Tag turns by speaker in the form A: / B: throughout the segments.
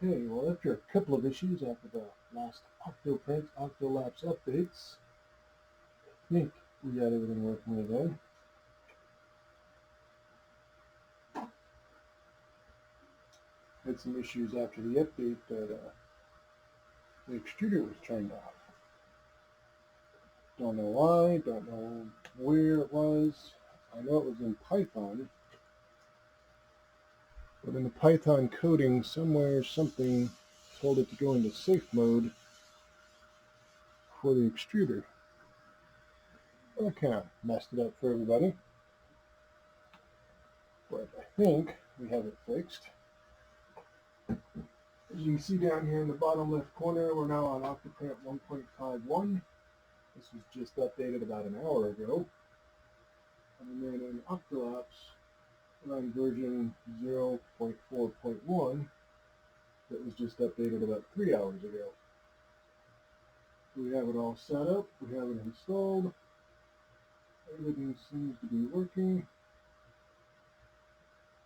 A: Okay, well, after a couple of issues after the last OctoPrint OctoLapse updates, I think we got everything working again. Had some issues after the update that the extruder was turned off. Don't know why, don't know where it was. I know it was in Python, but in the Python coding somewhere something told it to go into safe mode for the extruder. That kind of messed it up for everybody. But I think we have it fixed. As you can see down here in the bottom left corner, we're now on OctoPrint 1.5.1. This was just updated about an hour ago. And then in OctoLapse, we're on version 0.4.1 that was just updated about 3 hours ago. So we have it all set up, we have it installed, everything seems to be working.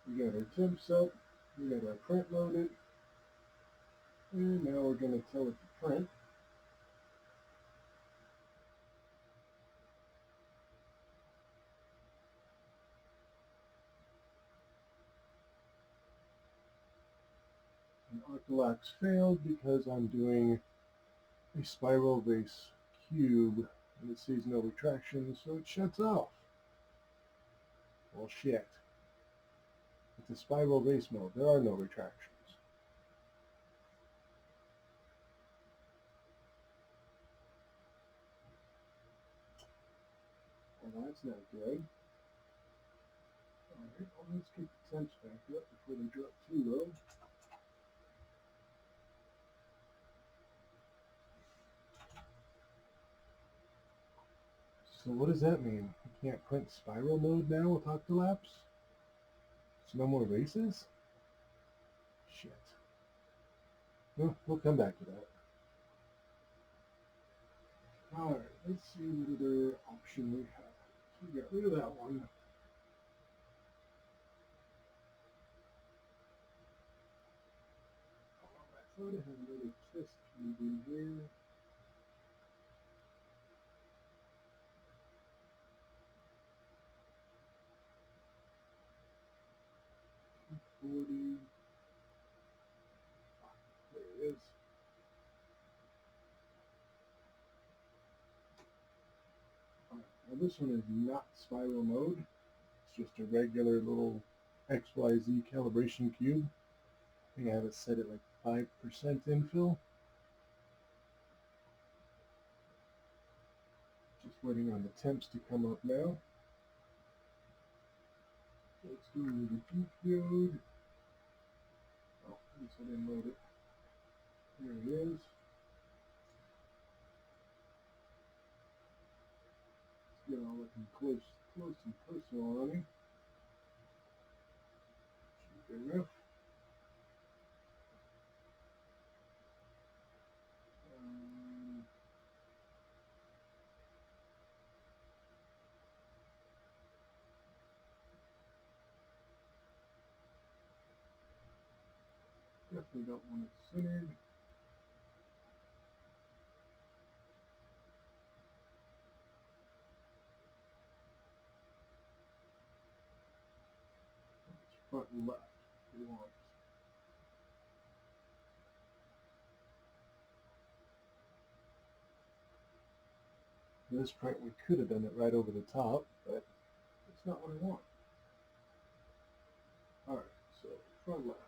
A: We got our temps up, we got our print loaded, and now we're going to tell it to print. And OctoLapse failed because I'm doing a spiral vase cube and it sees no retraction, so it shuts off. Well, shit. It's a spiral vase mode. There are no retractions. Well, that's not good. Alright, well, let's get the temps back up before they drop too low. So what does that mean? You can't print spiral mode now with OctoLapse? So no more vases? Shit. Well, we'll come back to that. Alright, let's see what other option we have. So we got rid of that one. I thought I had another test cube in here. $40. There it is. Now this one is not spiral mode. It's just a regular little XYZ calibration cube. I think I have it set at like 5% infill. Just waiting on the temps to come up now. Let's go to the geek node. Oh, at least I didn't load it. There it is. Let's get all looking close and personal on me. Should be good enough. Definitely don't want it centered. It's front and left. We want. This print, we could have done it right over the top, but it's not what I want. Alright, so front left.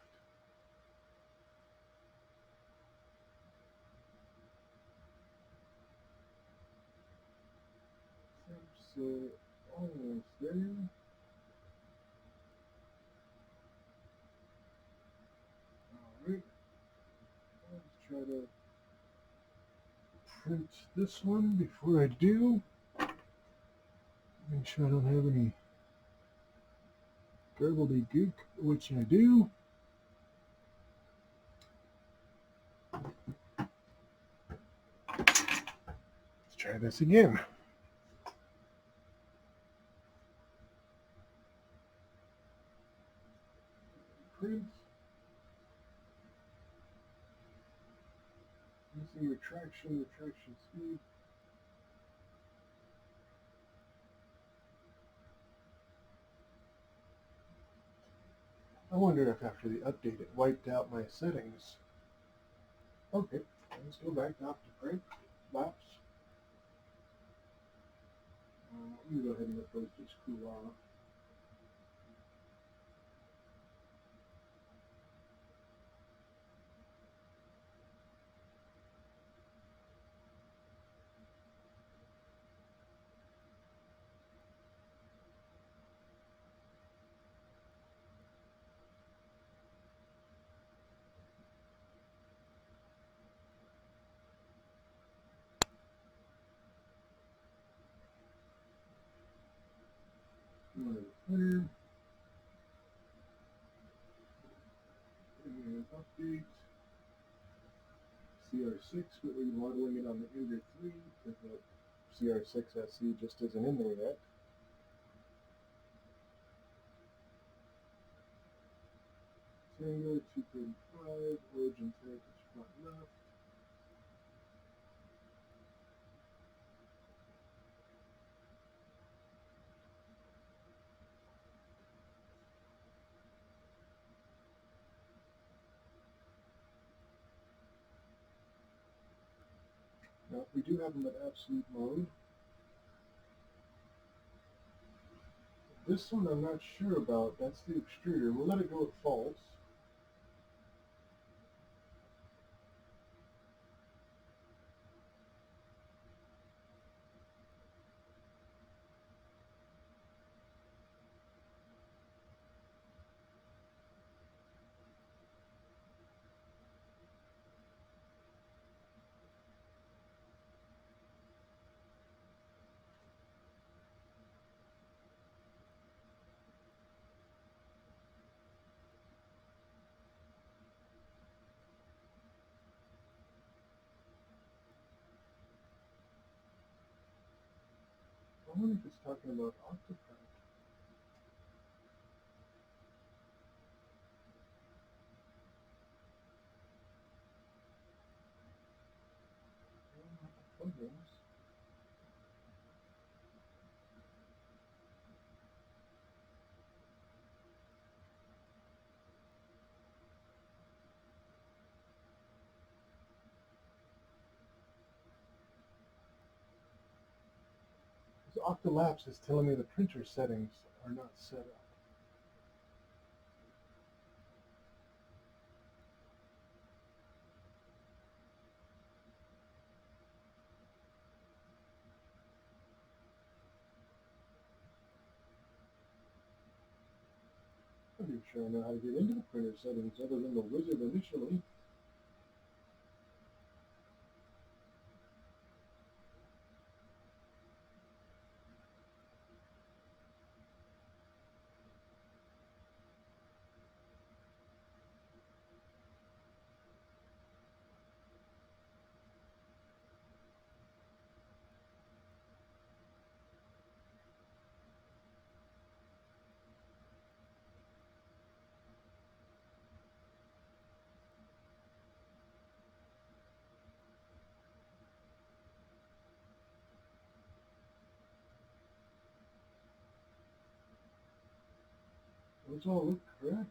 A: Temps almost there. Alright, let's try to print this one before I do. Make sure I don't have any gook, which I do. Let's try this again. Print. Increasing retraction speed. I wonder if after the update it wiped out my settings. Okay, let's go back to OctoPrint Lapse. Let me go ahead and let those just cool off. Clear. And update. CR6, but we're modeling it on the Ender 3 because the CR6 SC just isn't in there yet. Tango 235, origin type is front left. Now, we do have them at absolute mode. This one I'm not sure about. That's the extruder. We'll let it go at false. I wonder if it's talking about OctoPrint. Plugins. So OctoLapse is telling me the printer settings are not set up. I'm not even sure I know how to get into the printer settings other than the wizard initially. Those all look correct.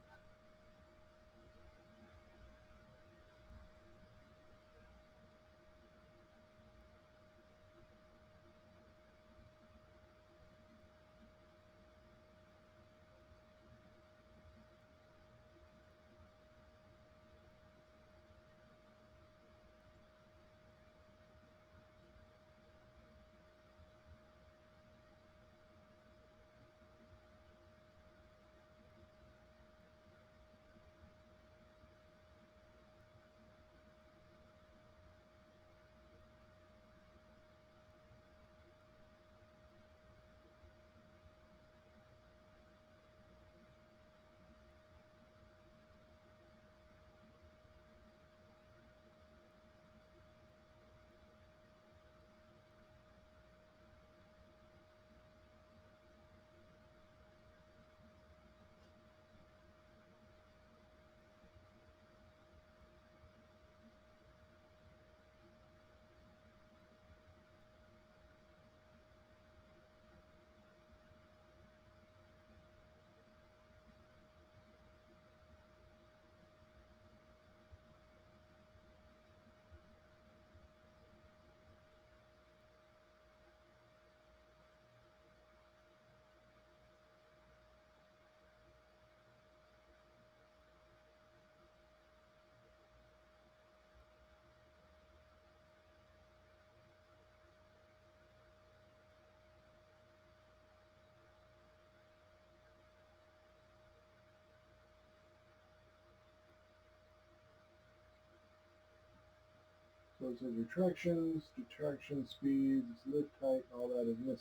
A: So it says retractions, detraction speeds, lift height, all that is missing.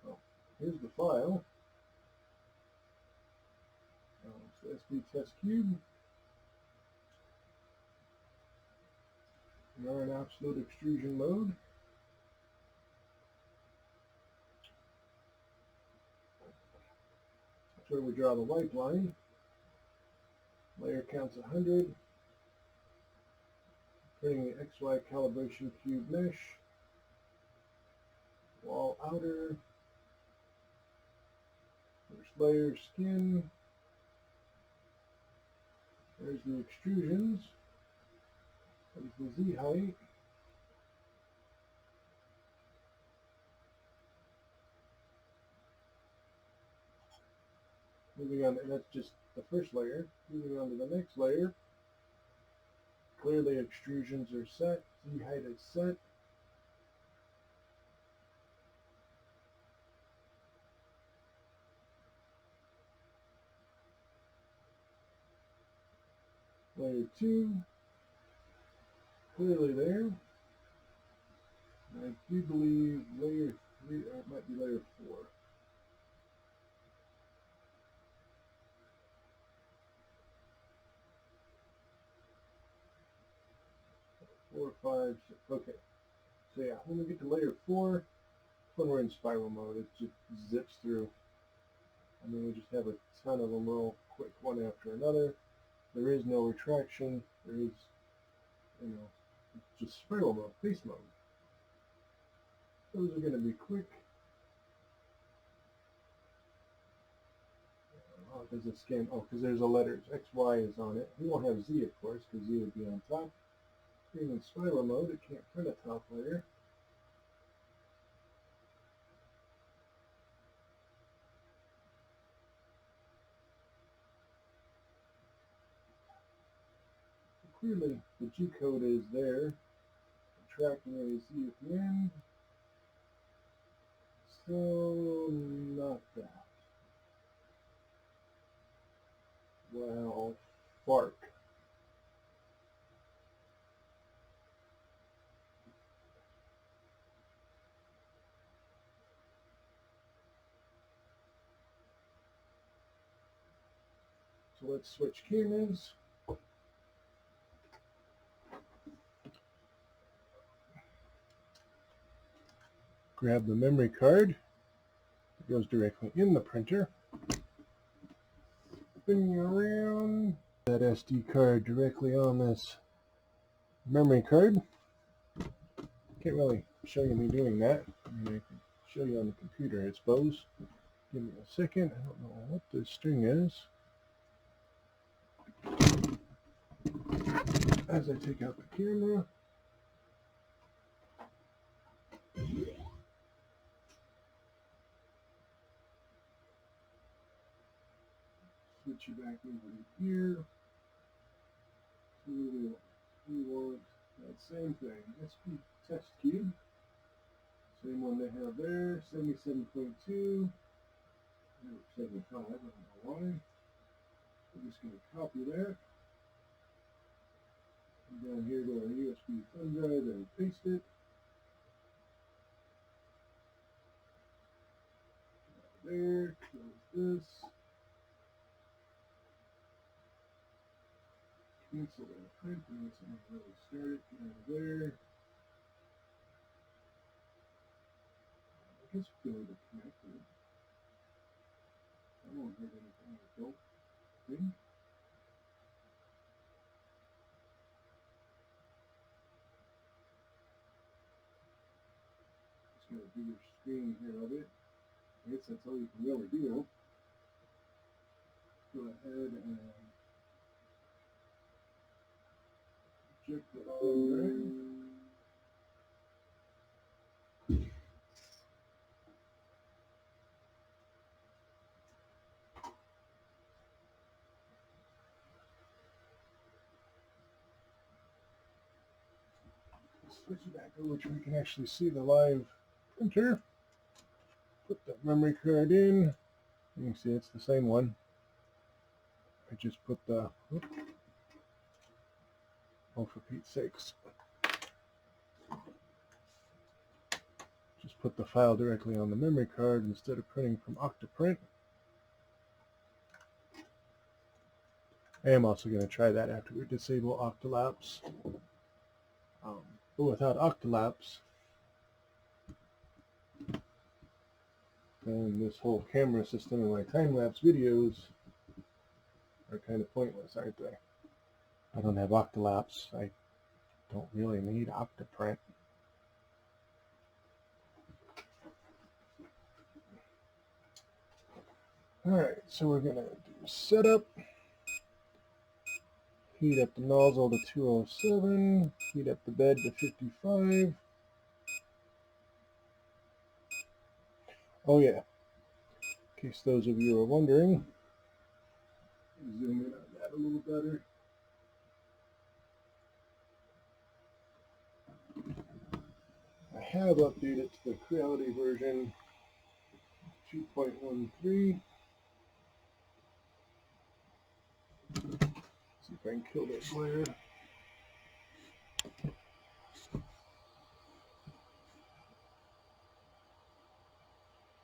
A: Well, here's the file. It's the SD test cube. We're in absolute extrusion mode. That's where we draw the wipe line. Layer count's 100. Printing the XY calibration cube mesh. Wall outer. First layer skin. There's the extrusions. There's the Z height. Moving on, and that's just the first layer. Moving on to the next layer. Clearly extrusions are set. Z height is set. Layer 2. Clearly there. I do believe layer 3, or it might be layer 4. 4, 5, 6. Okay. So yeah, when we get to layer 4, when we're in spiral mode, it just zips through. And then we just have a ton of them real quick, one after another. There is no retraction. There is, it's just spiral mode, face mode. Those are going to be quick. Oh, there's a scan. Oh, because there's a letters. X, Y is on it. We won't have Z, of course, because Z would be on top. Being in spiral mode, it can't print a top layer. Clearly, the G code is there. Tracking a Z at the end. So, not that. Well, FARC. So let's switch cameras. Grab the memory card. It goes directly in the printer. Spinning around. That SD card directly on this memory card. Can't really show you me doing that. I mean, I can show you on the computer, I suppose. Give me a second. I don't know what this string is. As I take out the camera. Switch you back over to here. We want that same thing. SP test cube. Same one they have there. 77.2. 75. I don't know why. I'm just going to copy that. And down here to our USB thumb drive and paste it. There. Close this. Cancel that print. And that's how I really start it. Get out of there. I guess we go to connected. I won't hurt anything. I don't think. Just got a bigger screen here of it. I guess that's all you can really do. Go ahead and check the thumb drive. Switch it back over so we can actually see the live printer. Put the memory card in. You can see it's the same one. I just put the Oh, for Pete's sakes. Just put the file directly on the memory card instead of printing from OctoPrint. I am also going to try that after we disable OctoLapse. But without OctoLapse, then this whole camera system and my time-lapse videos are kind of pointless, aren't they? I don't have OctoLapse. I don't really need OctoPrint. Alright, so we're going to do setup. Heat up the nozzle to 207. Heat up the bed to 55. Oh yeah, in case those of you are wondering, zoom in on that a little better. I have updated to the Creality version 2.13. See if I can kill that glare.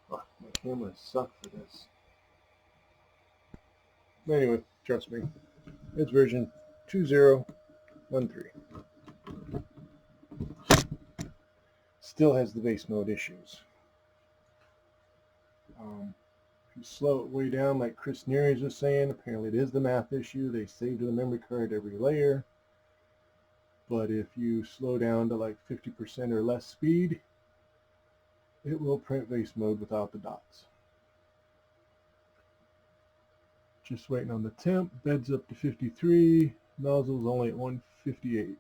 A: Oh, my camera sucks for this. Anyway, trust me, it's version 2013. Still has the base mode issues. If you slow it way down, like Chris Neary's was saying, apparently it is the math issue. They save to the memory card every layer. But if you slow down to like 50% or less speed, it will print base mode without the dots. Just waiting on the temp. Bed's up to 53. Nozzle's only at 158.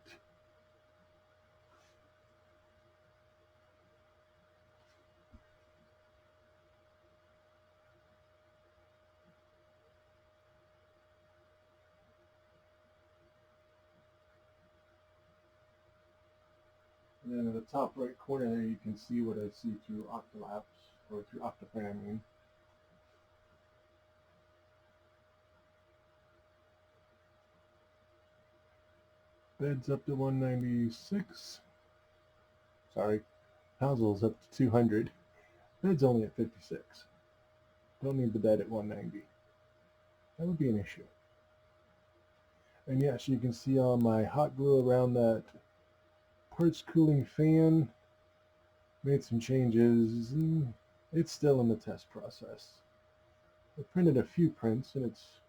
A: And then in the top right corner there, you can see what I see through OctoLapse, or through OctoPrint, I mean. Bed's up to 196. Sorry, nozzle's up to 200. Bed's only at 56. Don't need the bed at 190. That would be an issue. And yes, you can see all my hot glue around that parts cooling fan. Made some changes, and it's still in the test process. I printed a few prints, and it's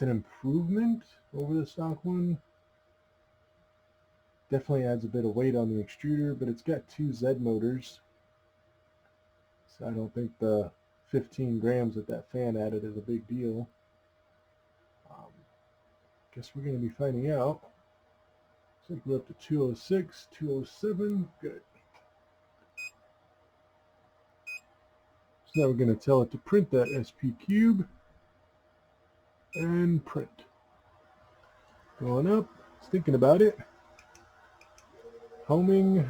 A: an improvement over the stock one. Definitely adds a bit of weight on the extruder, but it's got 2 Z motors, so I don't think the 15 grams that fan added is a big deal. Guess we're going to be finding out. Looks like we're up to 206, 207. Good. So now we're going to tell it to print that SP cube and print. Going up. It's thinking about it. Homing.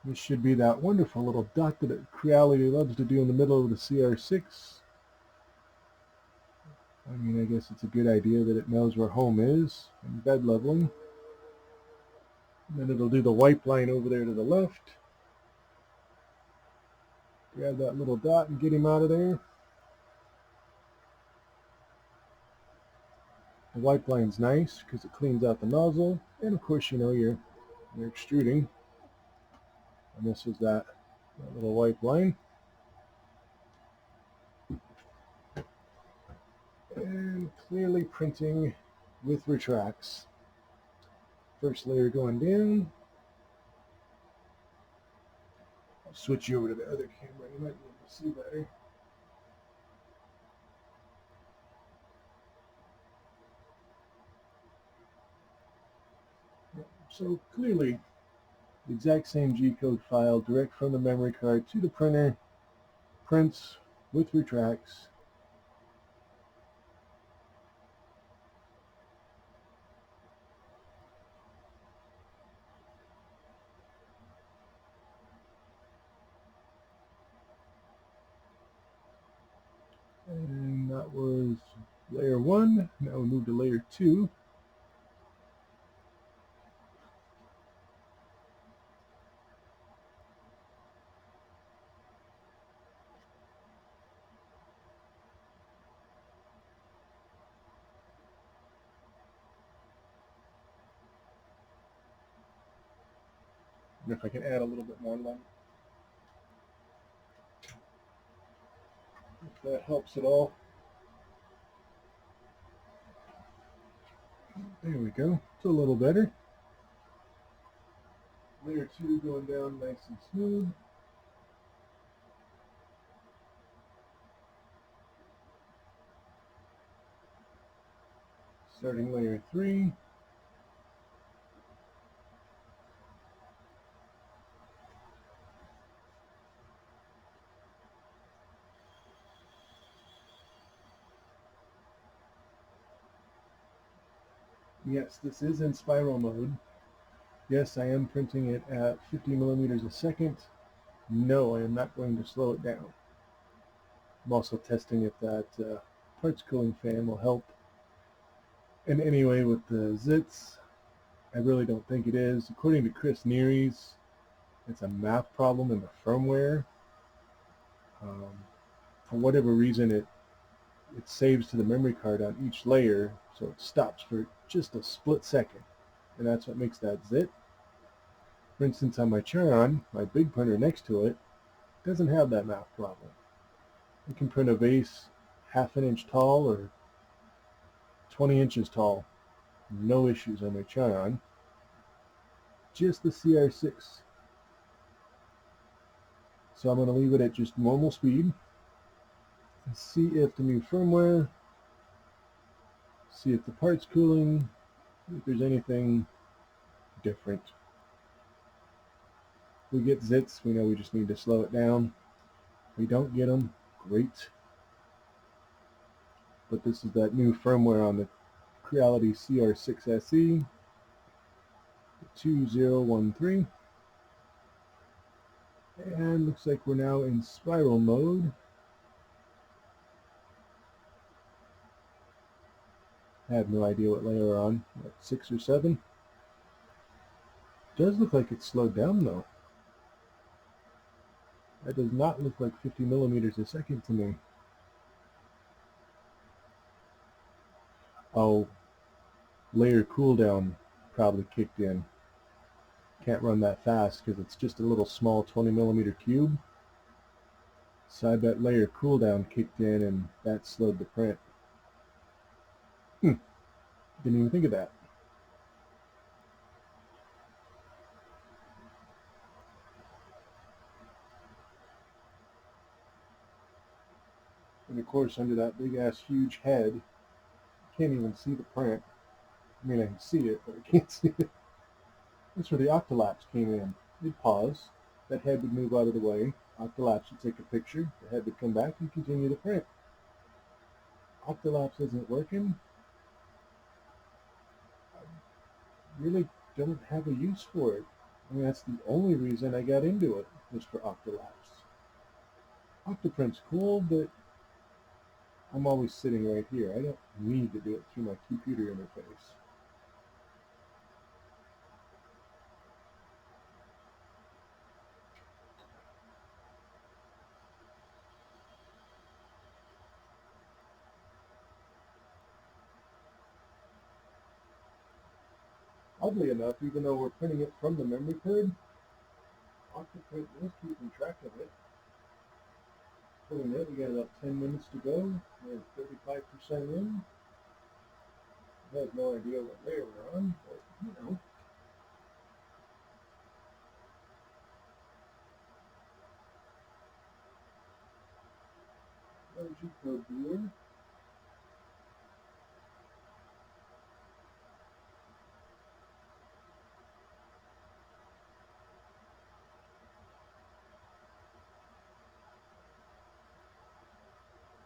A: This should be that wonderful little dot that Creality loves to do in the middle of the CR6. I mean, I guess it's a good idea that it knows where home is and bed leveling. And then it'll do the wipe line over there to the left. Grab that little dot and get him out of there. The wipe line's nice because it cleans out the nozzle. And of course, you know, you're extruding. And this is that little wipe line. And clearly printing with retracts. First layer going down. I'll switch you over to the other camera. You might be able to see better. So clearly, the exact same G-code file direct from the memory card to the printer, prints with retracts. And that was Layer 1, now we move to layer 2. And if I can add a little bit more light, if that helps at all. There we go. It's a little better. Layer 2 going down nice and smooth. Starting layer 3. Yes, this is in spiral mode. Yes, I am printing it at 50 millimeters a second. No, I am not going to slow it down. I'm also testing if that parts cooling fan will help. And anyway, with the zits, I really don't think it is. According to Chris Neary's, it's a math problem in the firmware. For whatever reason, it saves to the memory card on each layer, so it stops for just a split second, and that's what makes that zit. For instance, on my Charon, my big printer next to it doesn't have that math problem. I can print a vase half an inch tall or 20 inches tall, no issues on my Charon. Just the CR6. So I'm going to leave it at just normal speed and see if the new firmware, see if the part's cooling, if there's anything different. If we get zits, we know we just need to slow it down. If we don't get them, great. But this is that new firmware on the Creality CR6 SE 2013. And looks like we're now in spiral mode. I have no idea what layer we're on, what, 6 or 7? Does look like it's slowed down though. That does not look like 50 millimeters a second to me. Oh, layer cooldown probably kicked in. Can't run that fast because it's just a little small 20 millimeter cube. So I bet layer cooldown kicked in and that slowed the print. Didn't even think of that. And of course, under that big ass huge head, you can't even see the print. I mean, I can see it, but I can't see it. That's where the OctoLapse came in. You'd pause, that head would move out of the way, OctoLapse would take a picture, the head would come back and continue the print. OctoLapse isn't working. I really don't have a use for it. I mean, that's the only reason I got into it, was for OctoLapse. OctoPrint's cool, but I'm always sitting right here. I don't need to do it through my computer interface. Oddly enough, even though we're printing it from the memory card, OctoPrint is keeping track of it. Pulling it, we got about 10 minutes to go. We're 35% in. I have no idea what layer we're on, but you know. No G-code viewer.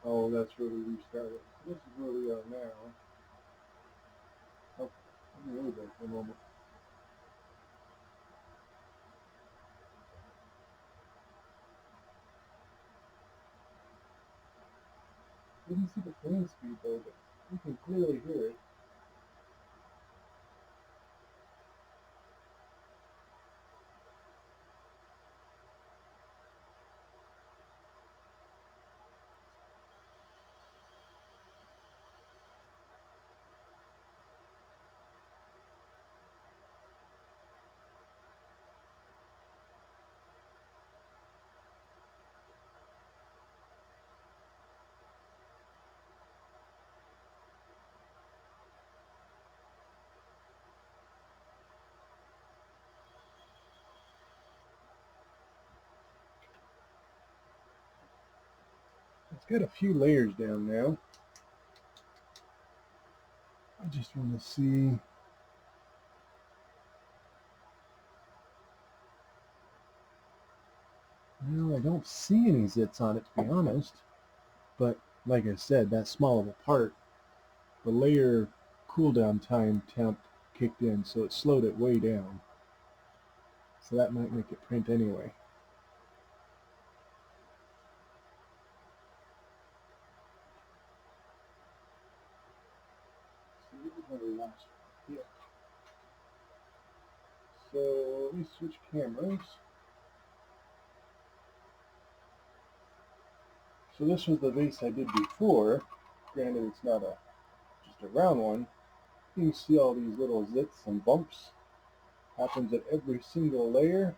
A: Oh, that's where we restarted. So this is where we are now. Oh, let me over there for a moment. Didn't see the fan speed though, but You can clearly hear it. It's got a few layers down now. I just want to see. Well, I don't see any zits on it, to be honest. But like I said, that small of a part, the layer cooldown time temp kicked in, so it slowed it way down. So that might make it print anyway. So this is what we last hit. So let me switch cameras. So this was the vase I did before. Granted, it's not just a round one. You can see all these little zits and bumps. Happens at every single layer.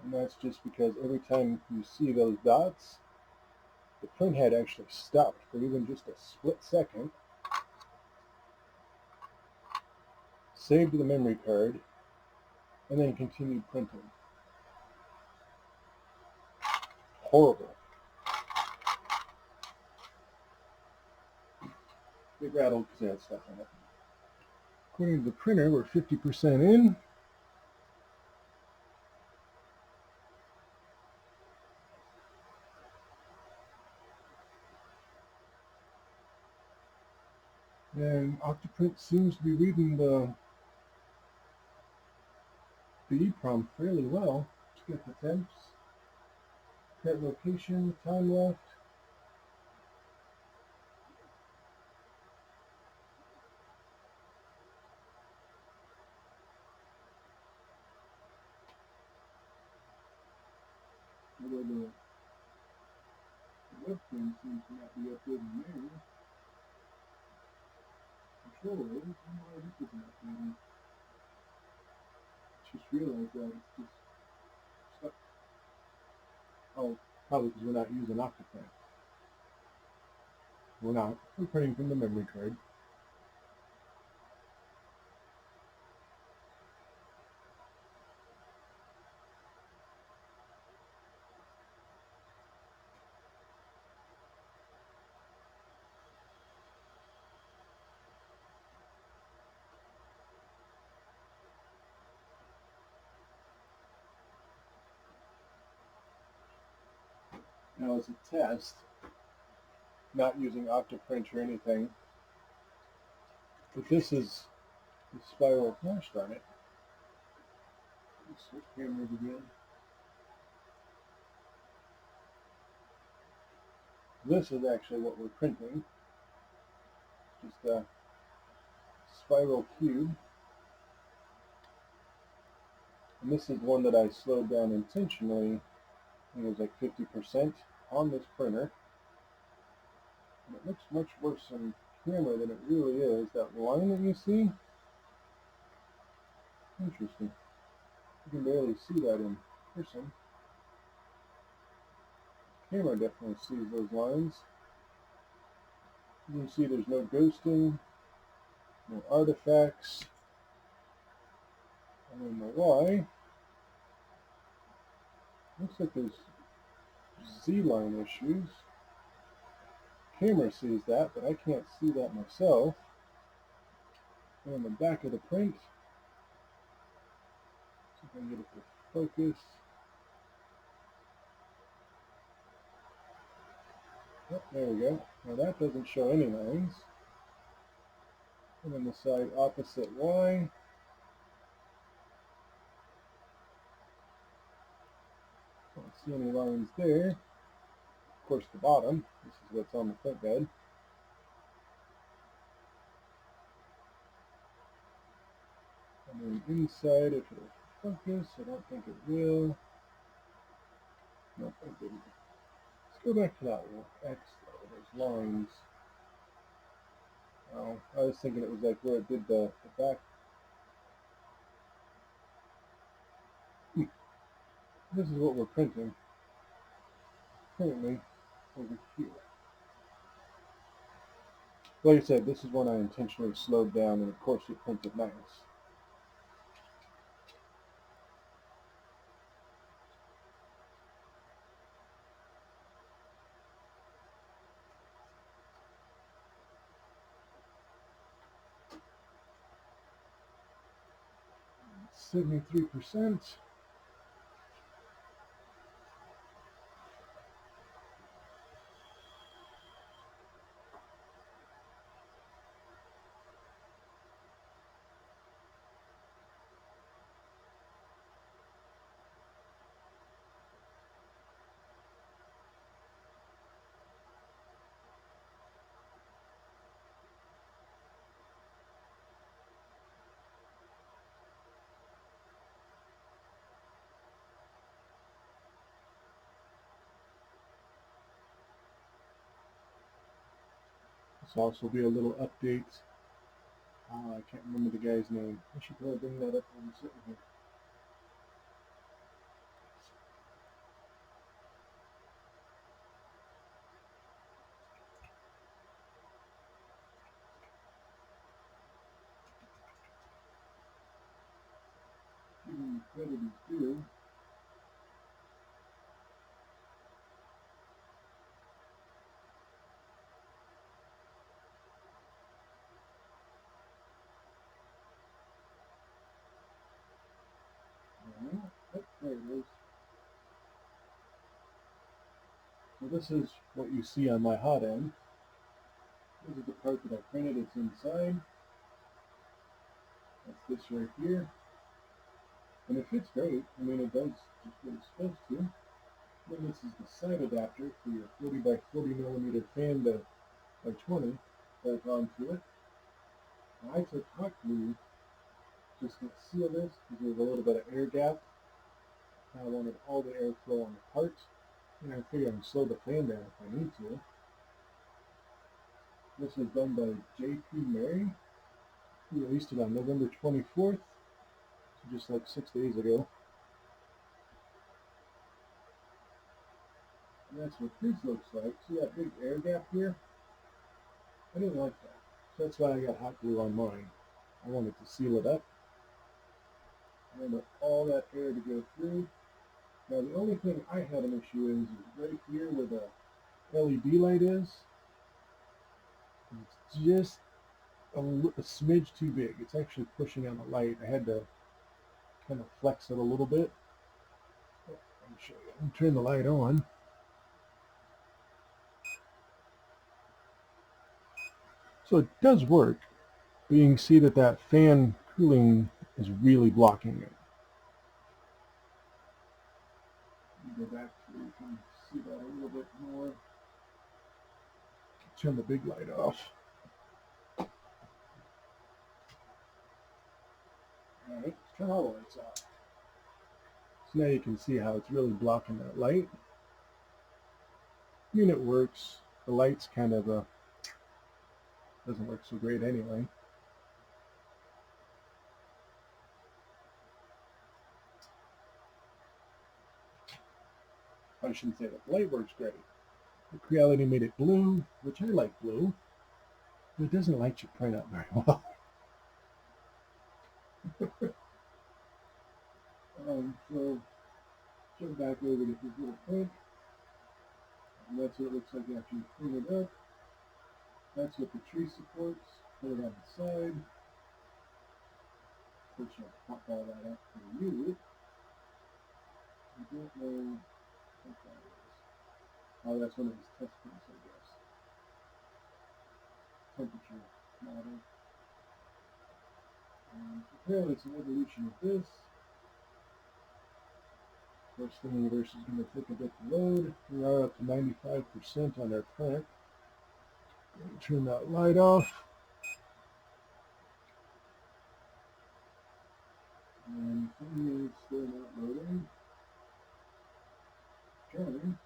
A: And that's just because every time you see those dots, the print head actually stopped for even just a split second, saved the memory card, and then continued printing. Horrible. It rattled because it had stuff in it. According to the printer, we're 50% in. And OctoPrint seems to be reading the EEPROM fairly well. Let's get the temps, print location, time left. Although the webcam seems to not be updating there. Control is, I don't know why this isn't updating. Just realized that it's just stuck. Oh, probably because we're not using OctoPrint. We're not. We're printing from the memory card. Now, as a test, not using OctoPrint or anything, but this is the spiral, gosh darn it. Let's switch cameras again. This is actually what we're printing. Just a spiral cube. And this is one that I slowed down intentionally. I think it was like 50% on this printer. And it looks much worse on camera than it really is. That line that you see, interesting. You can barely see that in person. Camera definitely sees those lines. You can see there's no ghosting, no artifacts. I don't know why. Looks like there's Z-line issues. Camera sees that, but I can't see that myself. And on the back of the print, see if I can get it to focus. Oh, there we go. Now that doesn't show any lines. And on the side opposite Y, don't see any lines there. Of course, the bottom. This is what's on the front bed. And then inside, if it'll focus, I don't think it will. Nope, it didn't. Let's go back to that little X, those lines. Oh, I was thinking it was like where it did the back. This is what we're printing currently over here. Like I said, this is one I intentionally slowed down, and of course it printed nice. %73%. This will also be a little update. I can't remember the guy's name. I should probably bring that up when I'm sitting here. Giving credit is due. There it is. So this is what you see on my hot end. This is the part that I printed. It's inside. That's this right here. And it fits great. I mean, it does just what it's supposed to. Then this is the side adapter for your 40 by 40 millimeter fan to by 20 bolt onto it. I took hot glue just to seal this because there's a little bit of air gap. I wanted all the airflow on the part, and I figured I can slow the fan down if I need to. This was done by J.P. Mary. He released it on November 24th, so just like 6 days ago. And that's what his looks like. See that big air gap here? I didn't like that. So that's why I got hot glue on mine. I wanted to seal it up. I wanted all that air to go through. Now the only thing I had an issue is right here where the LED light is. It's just a smidge too big. It's actually pushing on the light. I had to kind of flex it a little bit. Let me show you. I'll turn the light on. So it does work, but you can see that that fan cooling is really blocking it. Go back to you can see that a little bit more. Turn the big light off. All right, let's turn all the lights off. So now you can see how it's really blocking that light. I mean, it works. The light's kind of doesn't work so great anyway. I shouldn't say that the light works great. The Creality made it blue, which I like blue, but it doesn't light your print up very well. So jump back over to his little print, and that's what it looks like after you clean it up. That's what the tree supports. Put it on the side. Push I'll pop all that up for you. I don't know what that is. Oh, that's one of his test prints, I guess. Temperature model. And apparently it's an evolution of this. First thing universe is going to take a bit to load. We are up to 95% on our print. Turn that light off. And finally, it's still not loading. Trying.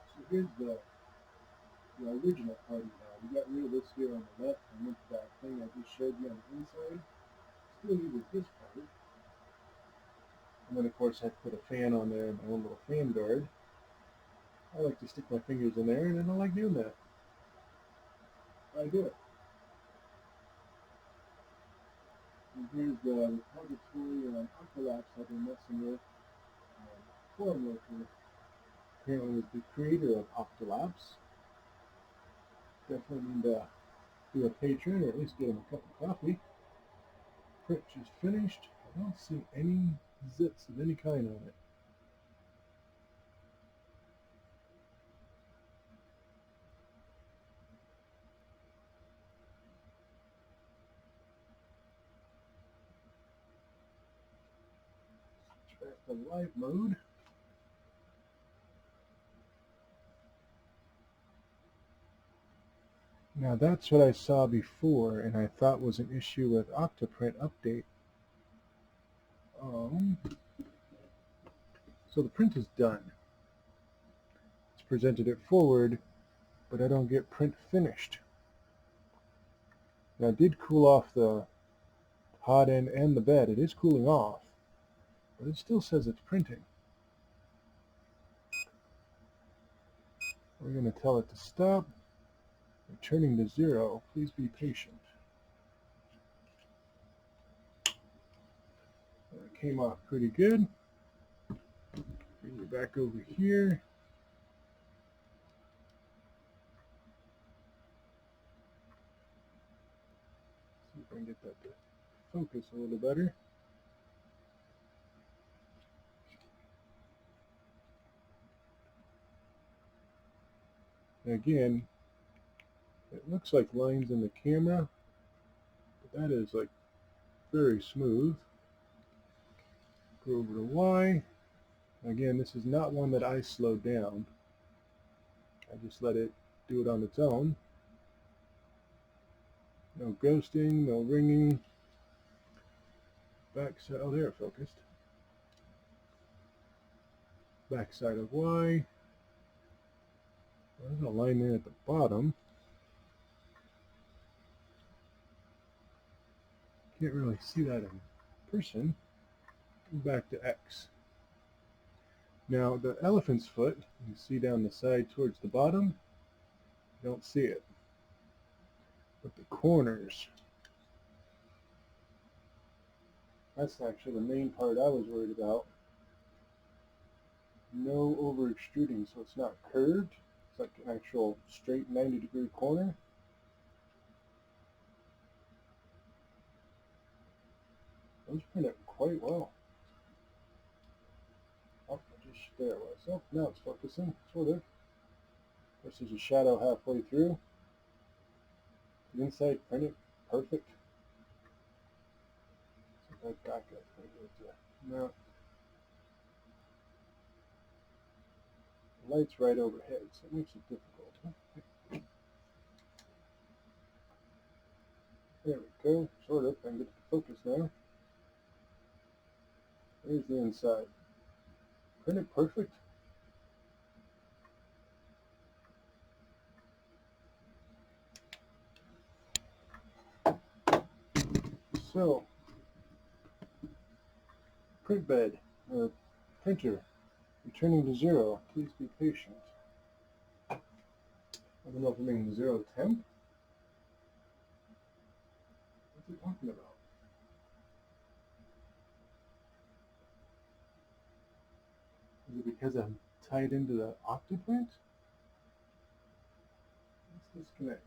A: So here's the original part we had. We got rid of this here on the left and went to that thing I just showed you on the inside. Still needed this part. And then of course I put a fan on there, my own little fan guard. I like to stick my fingers in there and I don't like doing that. I do it. And here's the repository on OctoLapse I've been messing with. Forum worker apparently is the creator of OctoLapse. Definitely need to do a patron or at least get him a cup of coffee. Print just finished. I don't see any zips of any kind on it. Switch back to live mode. Now that's what I saw before and I thought was an issue with OctoPrint update. So the print is done. It's presented it forward, but I don't get print finished. Now I did cool off the hot end and the bed. It is cooling off, but it still says it's printing. We're going to tell it to stop. Returning to 0. Please be patient. It came off pretty good. Bring it back over here. See if I can get that to focus a little better. And again, it looks like lines in the camera, but that is like very smooth. Go over to Y. Again, this is not one that I slowed down. I just let it do it on its own. No ghosting, no ringing. Backside, oh there it focused. Backside of Y. There's a line there at the bottom. Can't really see that in person. Back to X. Now the elephant's foot, you see down the side towards the bottom, you don't see it. But the corners, that's actually the main part I was worried about. No over extruding, so it's not curved. It's like an actual straight 90-degree corner. Those print it quite well. Oh, just there it was. Oh, now it's focusing, sort of. This is a shadow halfway through. The inside printed perfect. So that back up right there. Now, the light's right overhead, so it makes it difficult. There we go, sort of. I can get the focus now. There's the inside. Printed perfect. So, print bed, or printer, returning to 0. Please be patient. I don't know if I'm making 0 temp. What's it talking about? Is it because I'm tied into the OctoPrint? Let's disconnect.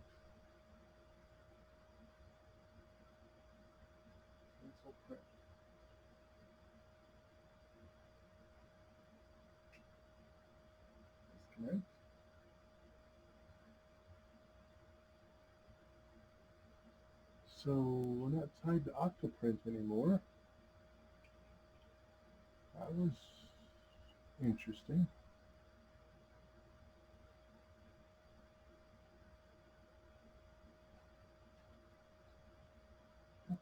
A: Cancel print. So we're not tied to OctoPrint anymore. That was interesting.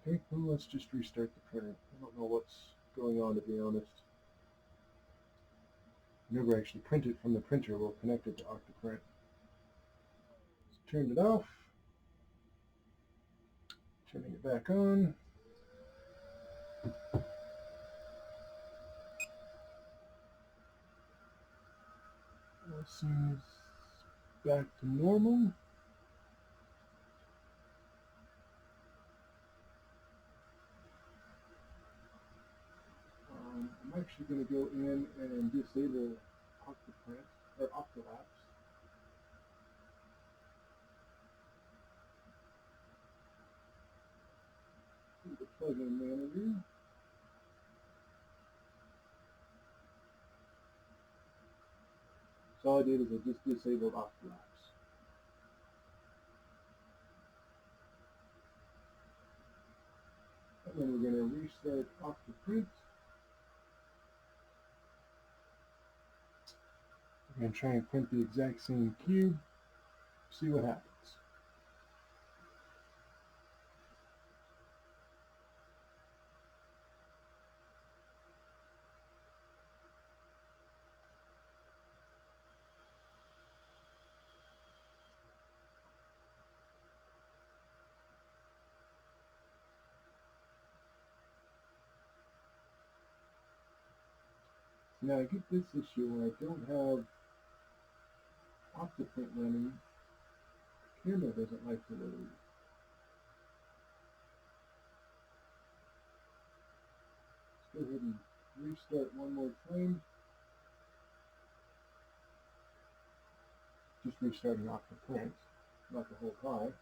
A: Okay, well, let's just restart the printer. I don't know what's going on, to be honest. Never actually printed from the printer. We'll connect it to OctoPrint. Turned it off. Turning it back on. All seems back to normal. I'm actually going to go in and disable OctoPrint or OctoLapse. The plugin manager. So all I did is I just disabled OctoLapse. And then we're going to restart OctoPrint. We're going to try and print the exact same cube. See what happens. Now I get this issue where I don't have OctoPrint running. The camera doesn't like to load. Let's go ahead and restart one more time. Just restarting OctoPrint, not the whole pie.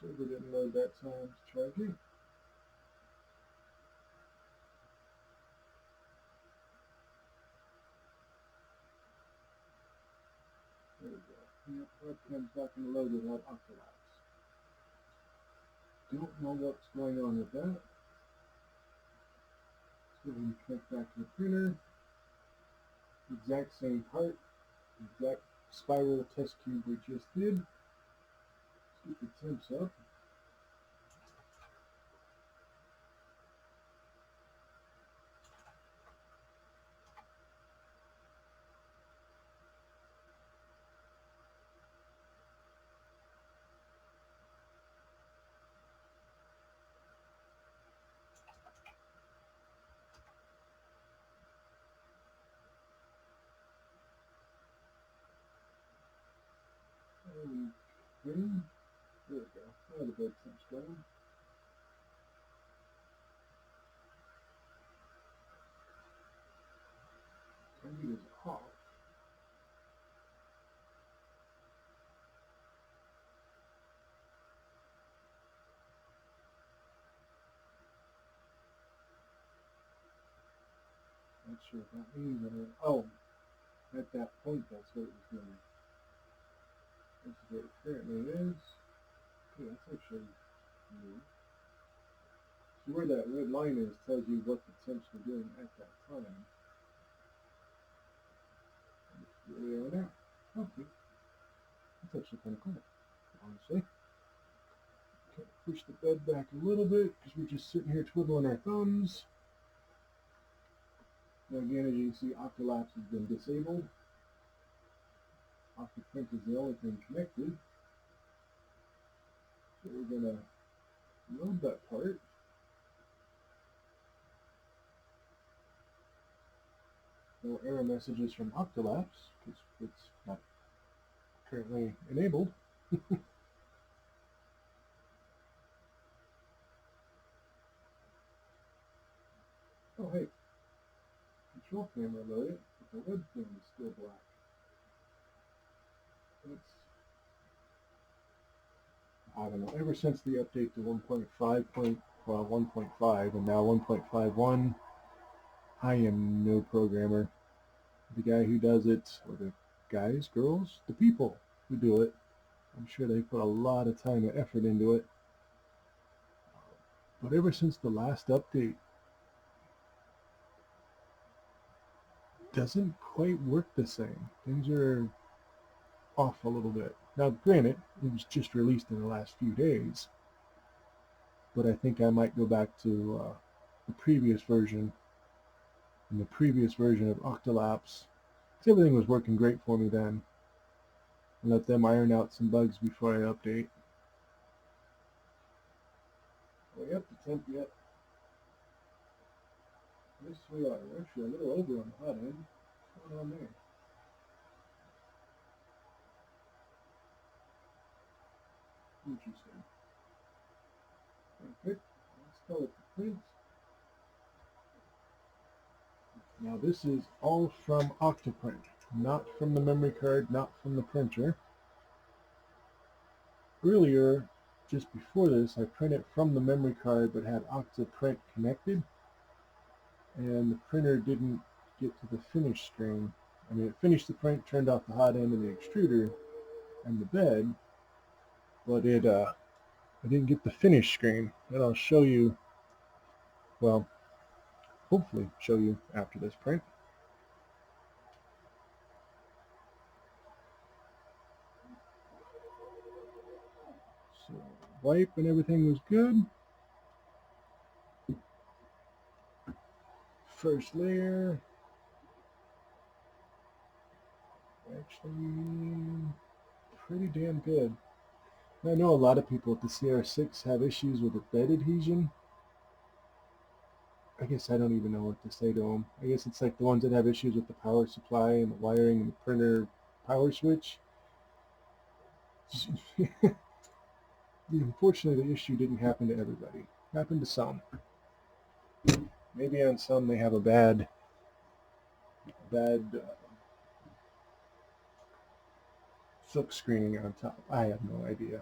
A: Server didn't load that time. Let's try again. There we go. Yep, webcam's not going to load without OctoLapse. Don't know what's going on with that. Let's go ahead and connect back to the printer. Exact same part, exact spiral test cube we just did. Let's get the temps up. Okay. There we go. Now the bed temps going. Target is off. Not sure what that means. Oh, at that point, that's what it was doing. This is what it currently is. Okay, that's actually new. So where that red line is tells you what the temps were doing at that time. Here we are now. Okay. That's actually kind of cool, honestly. Okay, push the bed back a little bit because we're just sitting here twiddling our thumbs. Now again, as you can see, OctoLapse has been disabled. OctoPrint is the only thing connected. So we're going to load that part. No error messages from OctoLapse because it's not currently enabled. Oh hey, control camera loaded, but the webcam is still black. I don't know, ever since the update to 1.5 and now 1.5.1, I am no programmer. The guy who does it, or the guys, girls, the people who do it, I'm sure they put a lot of time and effort into it. But ever since the last update, doesn't quite work the same. Things are off a little bit. Now, granted, it was just released in the last few days, but I think I might go back to the previous version, and the previous version of OctoLapse. Everything was working great for me then, and let them iron out some bugs before I update. Are we up to temp yet? Yes, we are. We're actually a little over on the hot end. What's going on there? Interesting. Perfect. Let's call it the print. Now this is all from OctoPrint, not from the memory card, not from the printer. Earlier, just before this, I printed from the memory card but had OctoPrint connected, and the printer didn't get to the finish screen. I mean, it finished the print, turned off the hot end of the extruder and the bed, but it didn't get the finish screen. And I'll show you, well, hopefully show you after this print. So wipe and everything was good. First layer, actually pretty damn good. I know a lot of people with the CR6 have issues with the bed adhesion. I guess I don't even know what to say to them. I guess it's like the ones that have issues with the power supply and the wiring and the printer power switch. Unfortunately, the issue didn't happen to everybody. It happened to some. Maybe on some they have a bad silk screening on top. I have no idea.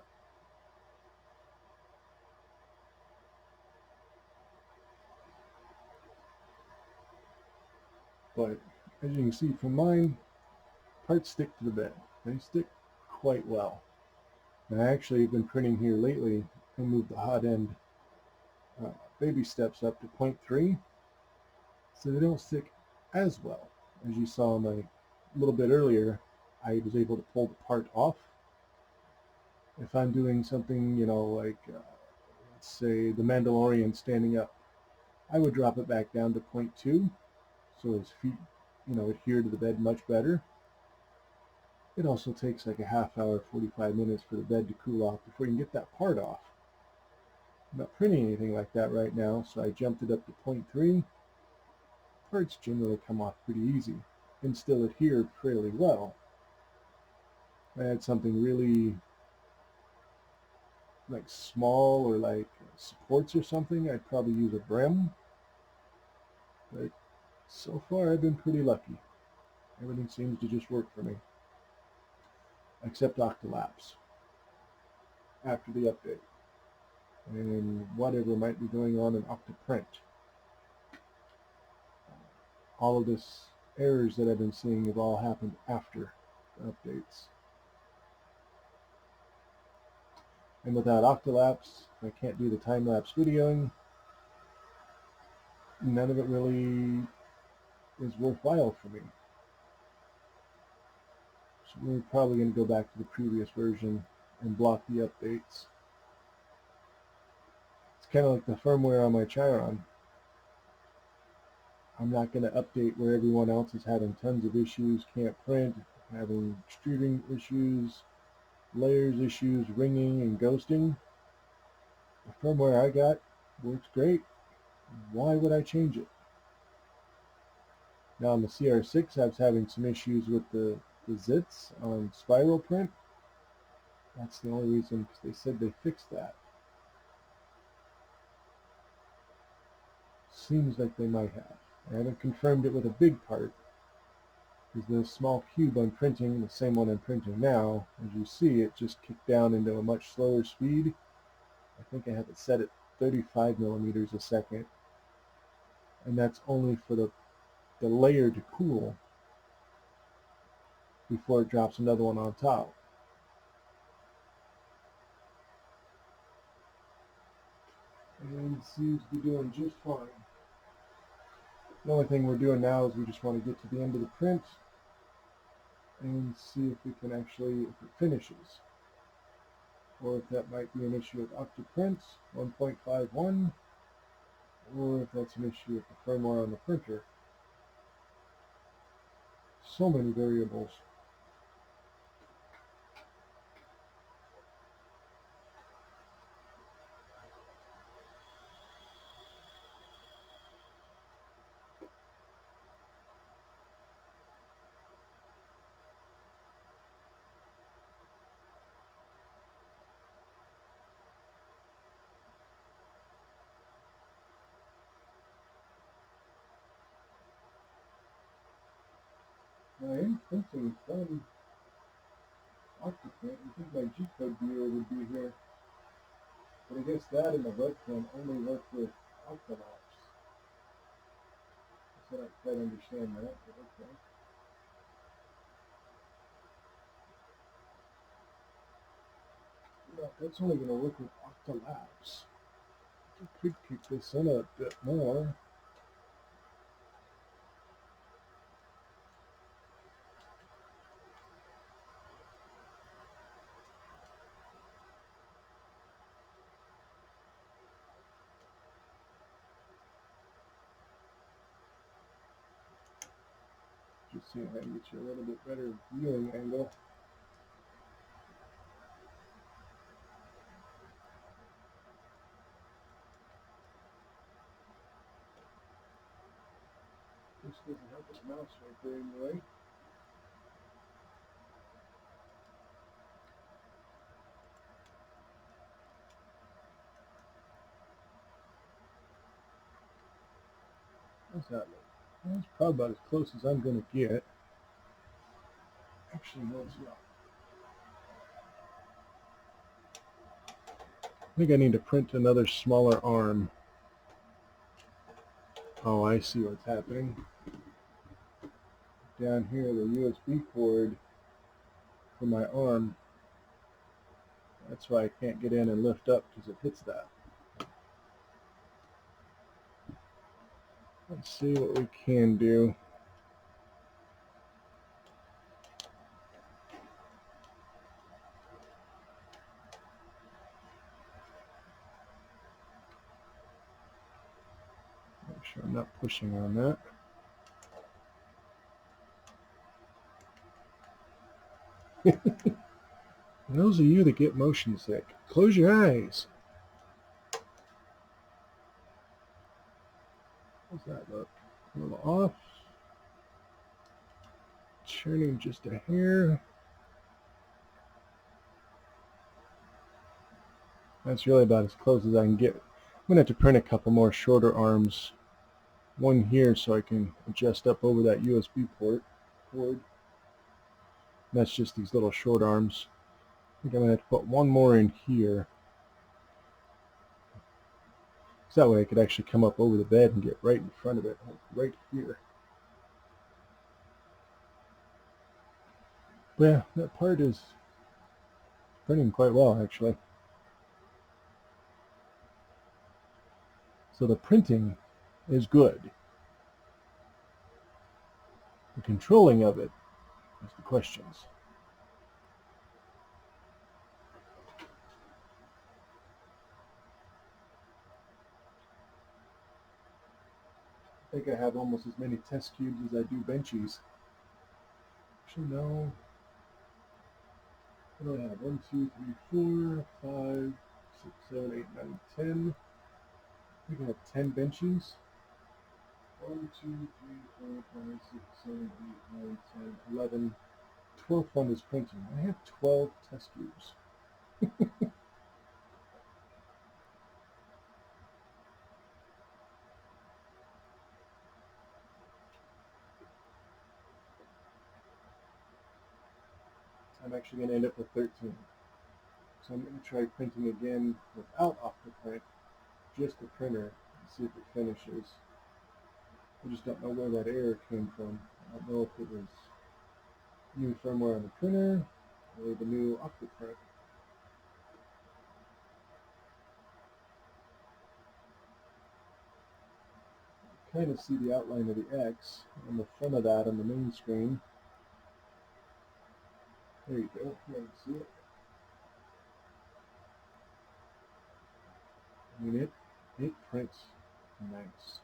A: But as you can see from mine, parts stick to the bed. They stick quite well. And I actually have been printing here lately and moved the hot end baby steps up to 0.3, so they don't stick as well. As you saw a little bit earlier, I was able to pull the part off. If I'm doing something, like let's say the Mandalorian standing up, I would drop it back down to 0.2, so his feet, adhere to the bed much better. It also takes like a half hour, 45 minutes for the bed to cool off before you can get that part off. I'm not printing anything like that right now, so I jumped it up to 0.3. Parts generally come off pretty easy and still adhere fairly well. If I had something really like small or like supports or something, I'd probably use a brim. But so far I've been pretty lucky. Everything seems to just work for me. Except OctoLapse after the update. And whatever might be going on in OctoPrint. All of this errors that I've been seeing have all happened after the updates. And without OctoLapse, I can't do the time-lapse videoing. None of it really is worthwhile for me. So we're probably going to go back to the previous version and block the updates. It's kind of like the firmware on my Chiron. I'm not going to update where everyone else is having tons of issues, can't print, having extruding issues, layers issues, ringing and ghosting. The firmware I got works great. Why would I change it? Now on the CR6 I was having some issues with the zits on spiral print. That's the only reason, because they said they fixed that. Seems like they might have. I haven't confirmed it with a big part, Because the small cube I'm printing, the same one I'm printing now, as you see, it just kicked down into a much slower speed. I think I have it set at 35 millimeters a second. And that's only for the layer to cool before it drops another one on top. And it seems to be doing just fine. The only thing we're doing now is we just want to get to the end of the print and see if we can actually, if it finishes. Or if that might be an issue with OctoPrint 1.5.1, or if that's an issue with the firmware on the printer. So many variables. I am printing from OctoPrint. I think my G-code viewer would be here. But I guess that and the webcam only work with OctoLapse. I don't quite understand that, but okay. No, that's only going to work with OctoLapse. I could kick this in a bit more. Just see if I can get you a little bit better viewing angle. This doesn't have its mouse right there anyway. How's that look? That's probably about as close as I'm going to get. Actually, no, it's not. I think I need to print another smaller arm. Oh, I see what's happening. Down here, the USB cord for my arm. That's why I can't get in and lift up, because it hits that. Let's see what we can do. Make sure I'm not pushing on that. Those of you that get motion sick, close your eyes. How's that look? A little off. Turning just a hair. That's really about as close as I can get. I'm going to have to print a couple more shorter arms. One here so I can adjust up over that USB cord. That's just these little short arms. I think I'm going to have to put one more in here. So that way I could actually come up over the bed and get right in front of it, right here. But yeah, that part is printing quite well, actually. So the printing is good. The controlling of it is the questions. I think I have almost as many test cubes as I do benchies. Actually, no. What do I have? 1, 2, 3, 4, 5, 6, 7, 8, 9, 10. I think I have 10 benchies. 1, 2, 3, 4, 5, 6, 7, 8, 9, 10, 11. 12th one is printing. I have 12 test cubes. I'm actually going to end up with 13. So I'm going to try printing again without OctoPrint, just the printer, and see if it finishes. I just don't know where that error came from. I don't know if it was new firmware on the printer or the new OctoPrint. Kind of see the outline of the X on the front of that on the main screen. There you go. You can see it. I mean, it prints nice.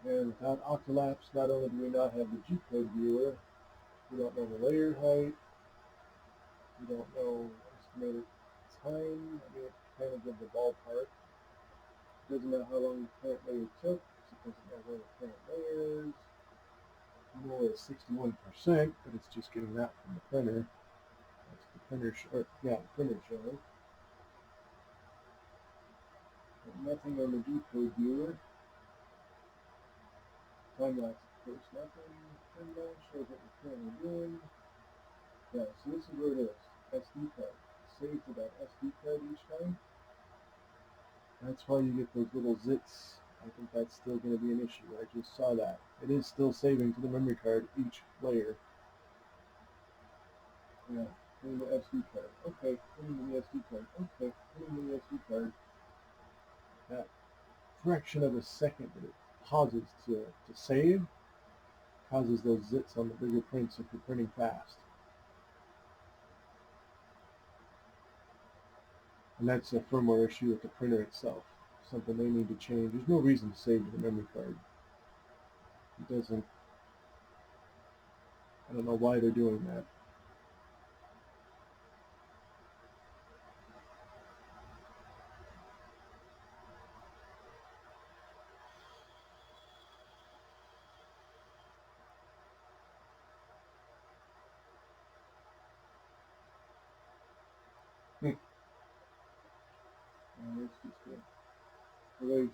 A: And without OctoLapse, not only do we not have the G-code viewer, we don't know the layer height, we don't know estimated time. I mean, it kind of gives the ballpark. Doesn't know how long the current layer took, because it doesn't know where the current layer is. We know it's 61%, but it's just getting that from the printer. That's the printer, the printer showing. But nothing on the G-code viewer. Timelapse, of course, nothing. Timelapse shows what we're currently doing. Yeah, so this is where it is. SD card. Save to that SD card each time. That's why you get those little zits. I think that's still going to be an issue. I just saw that. It is still saving to the memory card each layer. Yeah, put in the SD card. Okay, put in the SD card. Okay, put in the SD card. That fraction of a second that it pauses to save causes those zits on the bigger prints if you're printing fast. And that's a firmware issue with the printer itself. Something they need to change. There's no reason to save to the memory card. It doesn't. I don't know why they're doing that. It's just erased.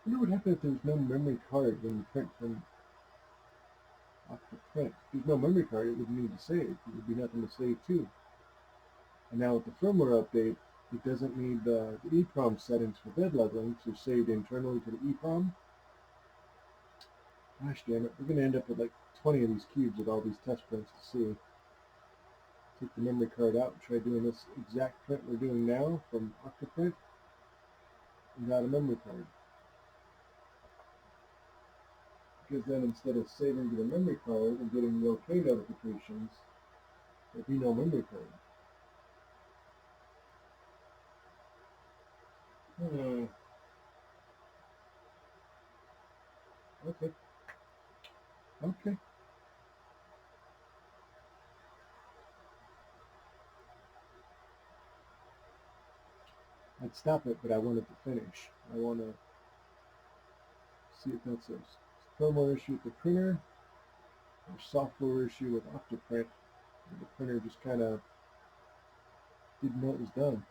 A: I wonder what happened if there's no memory card when you print from OctoPrint. If there's no memory card, it wouldn't need to save. There would be nothing to save to. And now with the firmware update, it doesn't need the EEPROM settings for bed leveling, so saved internally to the EEPROM. Gosh damn it, we're going to end up with like 20 of these cubes with all these test prints to see. Take the memory card out and try doing this exact print we're doing now from OctoPrint without a memory card. Because then instead of saving to the memory card and getting the OK notifications, there'd be no memory card. Okay. Okay. I'd stop it, but I want it to finish. I want to see if that's a firmware issue with the printer or software issue with OctoPrint. The printer just kind of didn't know it was done.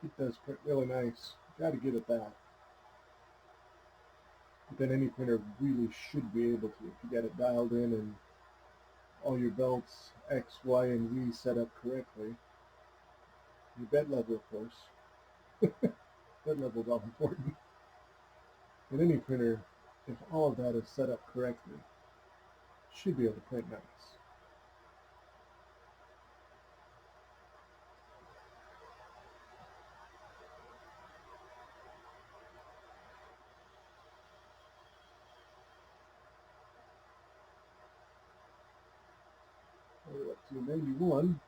A: It does print really nice. Got to give it that. But then any printer really should be able to, if you get it dialed in and all your belts X, Y, and Z set up correctly. Your bed level, of course. Bed level is all important. But any printer, if all of that is set up correctly, should be able to print nice. We're up to 91.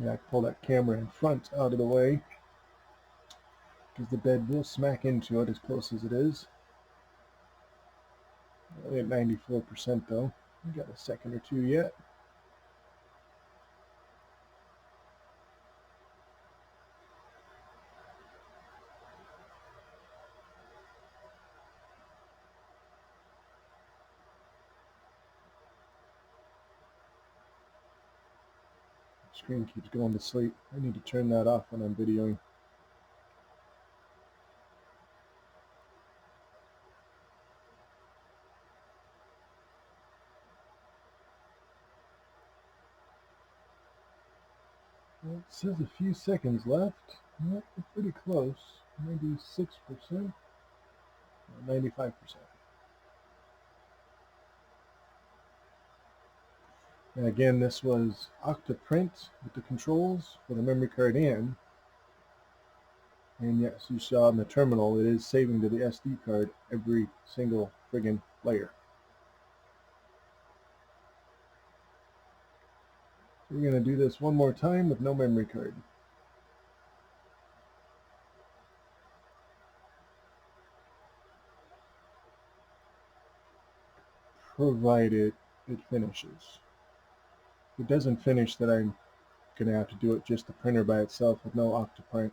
A: Yeah, I pull that camera in front out of the way because the bed will smack into it as close as it is. Only at 94% though. We got a second or two yet. Screen keeps going to sleep. I need to turn that off when I'm videoing. Well, it says a few seconds left. Yep, we're pretty close. Maybe 6%, 95%. And again, this was OctoPrint with the controls for the memory card in. And yes, you saw in the terminal, it is saving to the SD card every single friggin' layer. So we're going to do this one more time with no memory card. Provided it finishes. If it doesn't finish, then I'm going to have to do it just the printer by itself with no OctoPrint.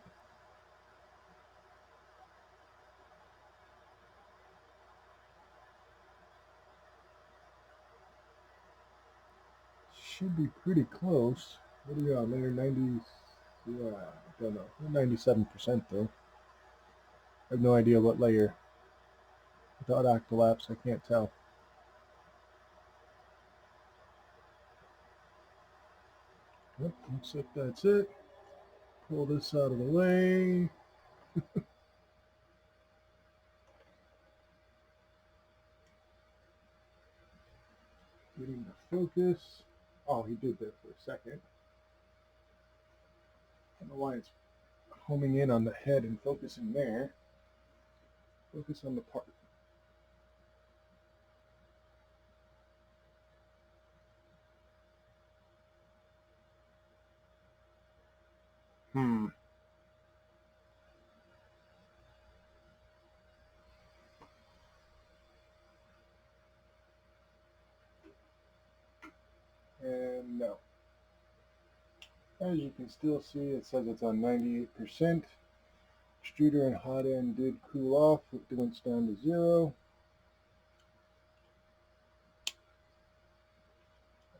A: Should be pretty close. What are we on? Layer 90? Yeah, I don't know. 97% though. I have no idea what layer. Without OctoLapse, I can't tell. Yep, looks like that's it. Pull this out of the way. Getting the focus. Oh, he did that for a second. I don't know why it's homing in on the head and focusing there. Focus on the part. And no. As you can still see, it says it's on 98%. Extruder and hot end did cool off. It went down to 0.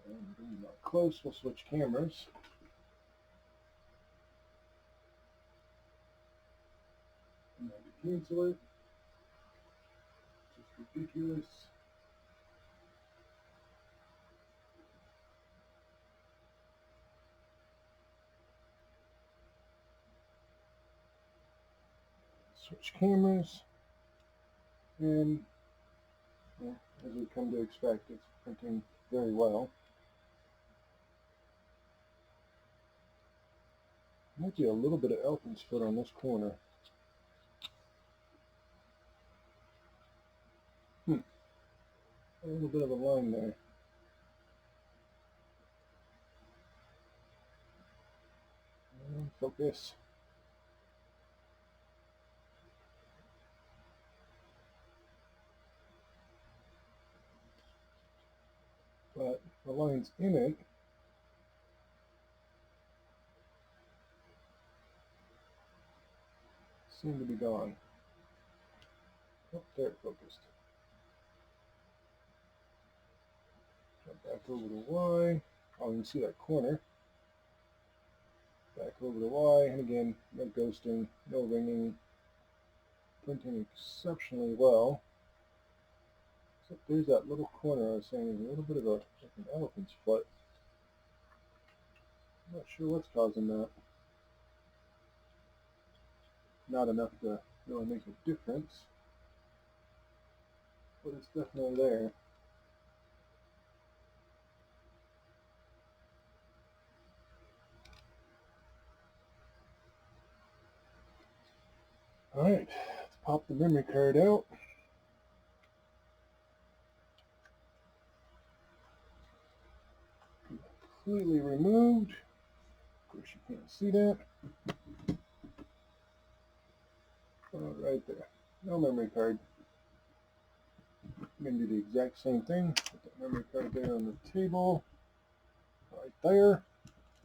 A: And bring it up close. We'll switch cameras. And then cancel it. Just ridiculous. Switch cameras. And well, as we come to expect, it's printing very well. Might be a little bit of elephant's foot on this corner. A little bit of a line there. Focus. But the lines in it seem to be gone. Oh, there it focused. Jump back over to Y. Oh, you can see that corner. Back over to Y, and again, no ghosting, no ringing. Printing exceptionally well. So there's that little corner I was saying is a little bit of like an elephant's foot. I'm not sure what's causing that. Not enough to really make a difference, but it's definitely there. Alright, let's pop the memory card out. Completely removed. Of course you can't see that. Right there. No memory card. I'm going to do the exact same thing. Put that memory card there on the table. Right there. There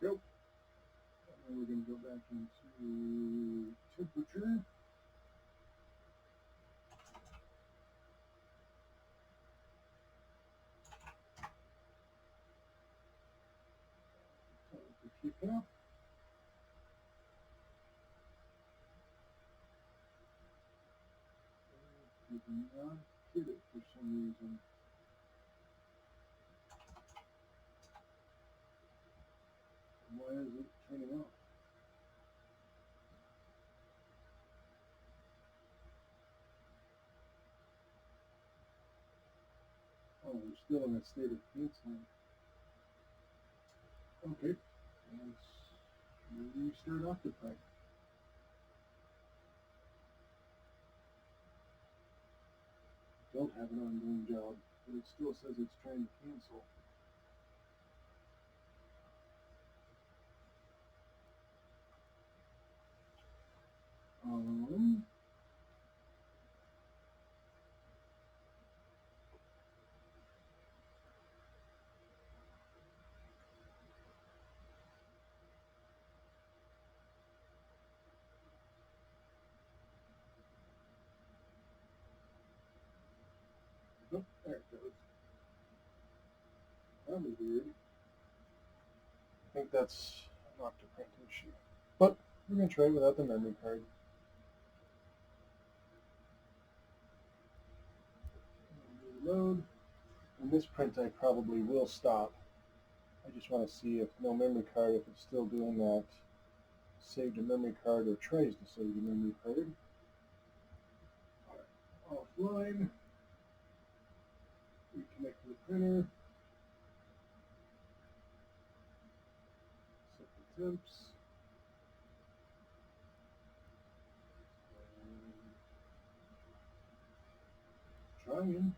A: we go. And we're going to go back into temperature. Kick up. You can not get it for some reason. Why is it turning off? Oh, we're still in a state of canceling. Okay, let's restart OctoPrint. Don't have an ongoing job, but it still says it's trying to cancel. Oh, there it goes. That was weird. I think that's an OctoPrint issue. But we're going to try it without the memory card. Reload. In this print I probably will stop. I just want to see if no memory card, if it's still doing that save to memory card or tries to save to memory card. Offline. Reconnect to the printer. Set the temps. Trying.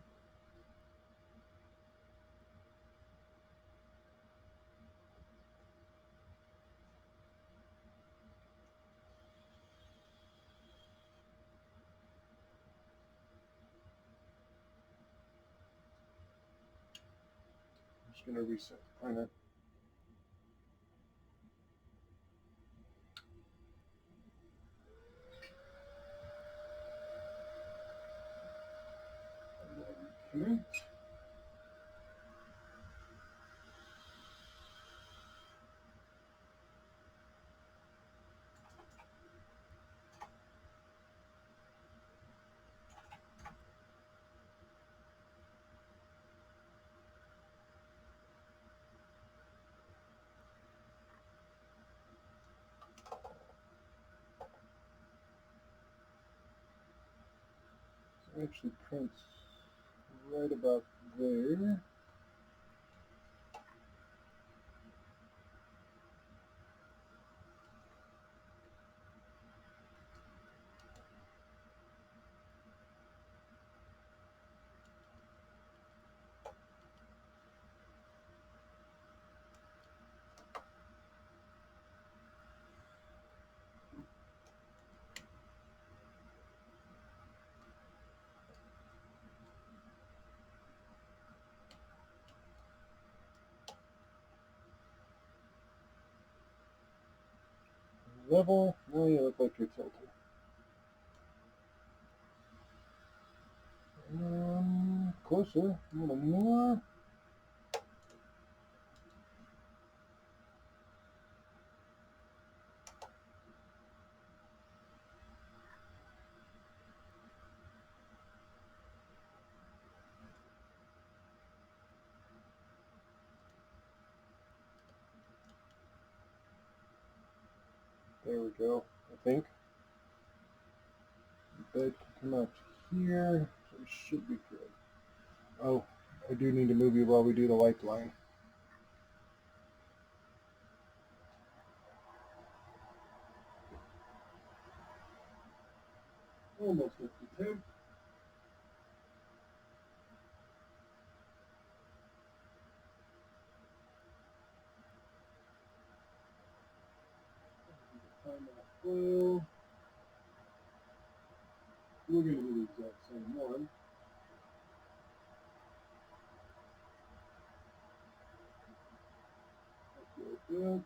A: I'm just going to reset the printer. Connect. actually prints right about there. Level. Now you look like you're tilted. Closer. A little more. There we go. I think the bed can come out to here, so it should be good. Oh, I do need to move you while we do the light line. Almost up to 10. Well, we're going to do the exact same one. Good.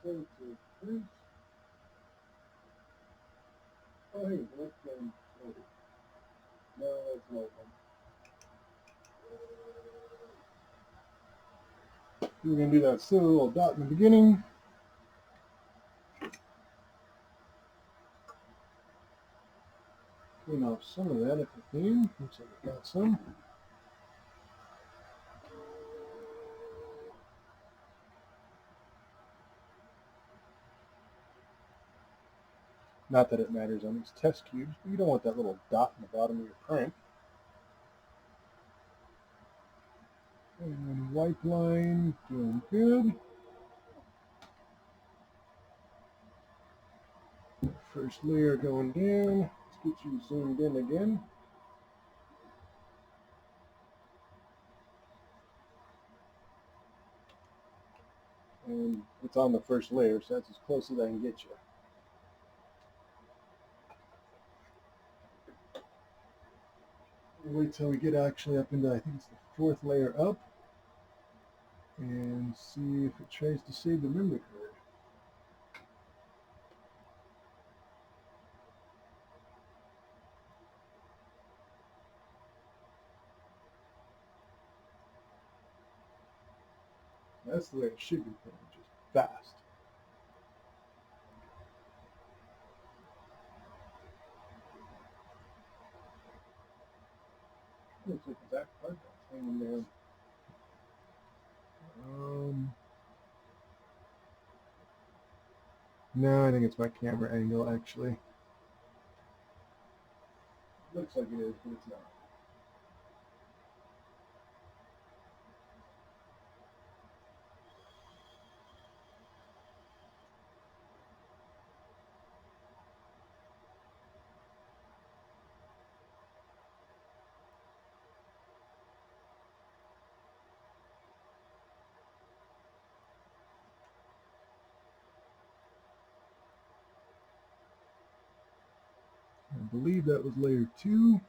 A: So to print. Oh, hey, that's loaded. No, that's an old one. We're going to do that silly little dot in the beginning. Clean off some of that if we can. Looks like we got some. Not that it matters on these test cubes, but you don't want that little dot in the bottom of your print. And white line, doing good. First layer going down. Let's get you zoomed in again. And it's on the first layer, so that's as close as I can get you. Wait till we get actually up into, I think it's the fourth layer up, and see if it tries to save the memory card. That's the way it should be printed, just fast. Looks like that part that's hanging there. No, I think it's my camera angle actually. Looks like it is, but it's not. I believe that was layer 2.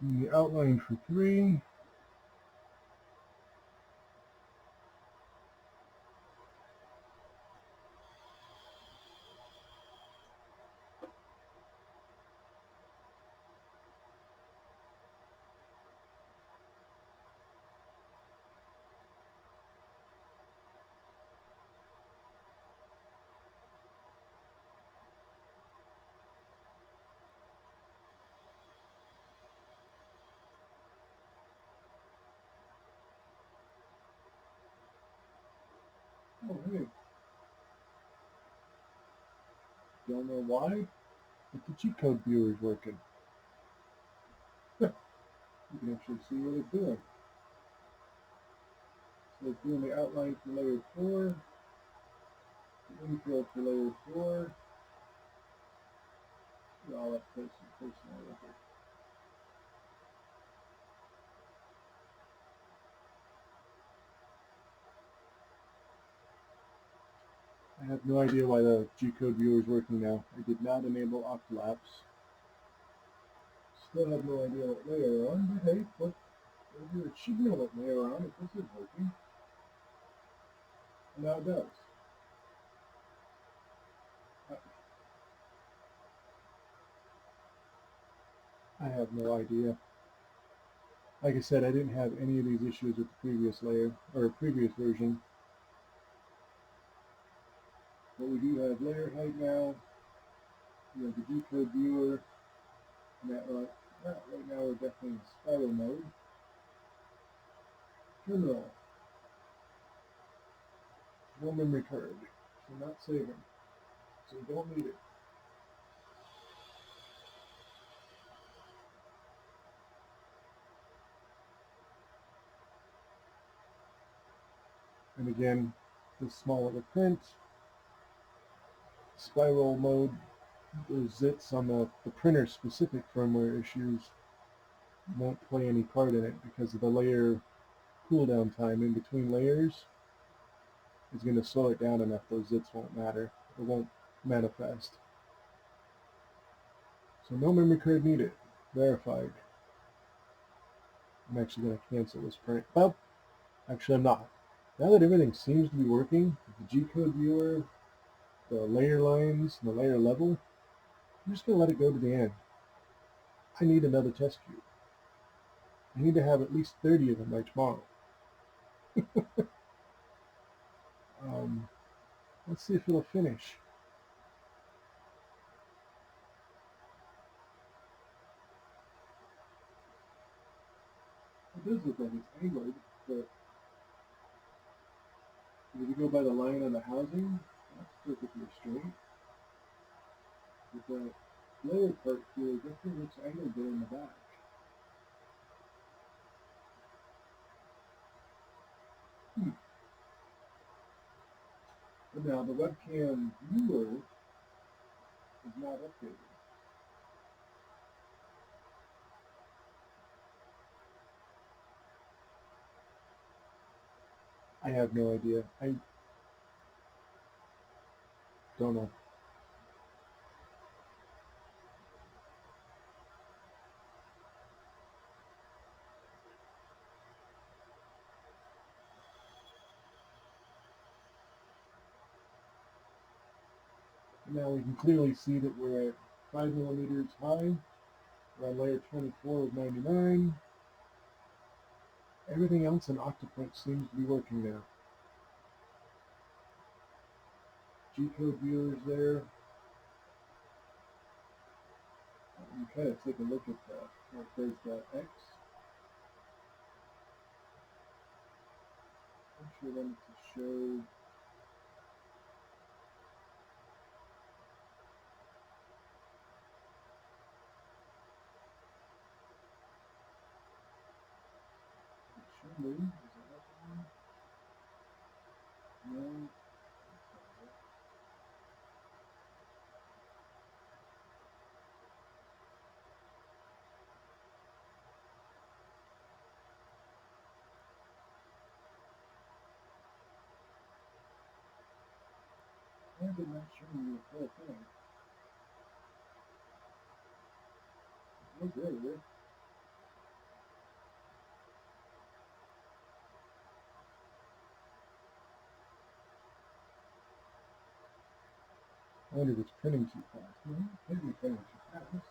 A: Doing the outline for 3. Oh, hey. Don't know why, but the G-code viewer is working. You can actually see what it's doing. So it's doing the outline for layer 4, the infill for layer 4. All up close and personal with it. I have no idea why the G-code viewer is working now. I did not enable OctoLapse. Still have no idea what layer we're on, but hey, it should know what layer we're on if this is working. And now it does. I have no idea. Like I said, I didn't have any of these issues with the previous layer, or previous version. But we do have layer height now. We have the G-code viewer. And right now we're definitely in spiral mode. Terminal. No memory card. So not saving. So we don't need it. And again, this small little print, spiral mode, those zits on the printer specific firmware issues won't play any part in it because of the layer cooldown time in between layers is going to slow it down enough those zits won't matter. It won't manifest. So no memory card needed. Verified. I'm actually going to cancel this print. Well, actually I'm not. Now that everything seems to be working, the G-code viewer, the layer lines, and the layer level, I'm just going to let it go to the end. I need another test cube. I need to have at least 30 of them by tomorrow. Let's see if it'll finish. It does look like it's angled, but if you go by the line on the housing, that's perfectly straight. But the layer part here definitely looks angled there in the back. But now the webcam viewer is not updated. I have no idea. I don't know. Now we can clearly see that we're at 5 millimeters high. We're on layer 24 of 99. Everything else in OctoPrint seems to be working now. G-code viewers there. You kind of take a look at that. Like there's the X. I'm sure I wanted to show. Show me. Is that one? No. Why did not show me the full thing? Oh, there it is. I wonder if it's printing too fast. No, it can't be printing too fast.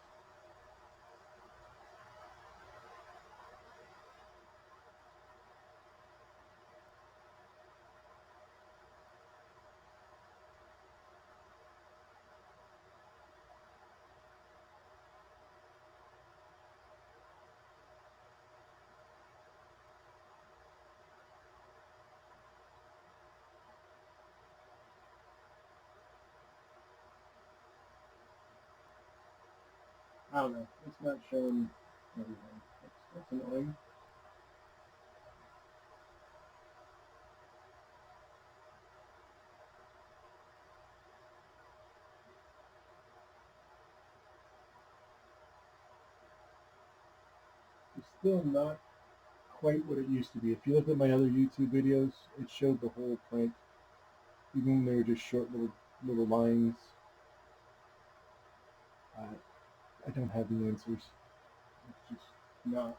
A: I don't know. It's not showing everything. That's annoying. It's still not quite what it used to be. If you look at my other YouTube videos, it showed the whole print, even when they were just short little lines. I don't have the answers. It's just not.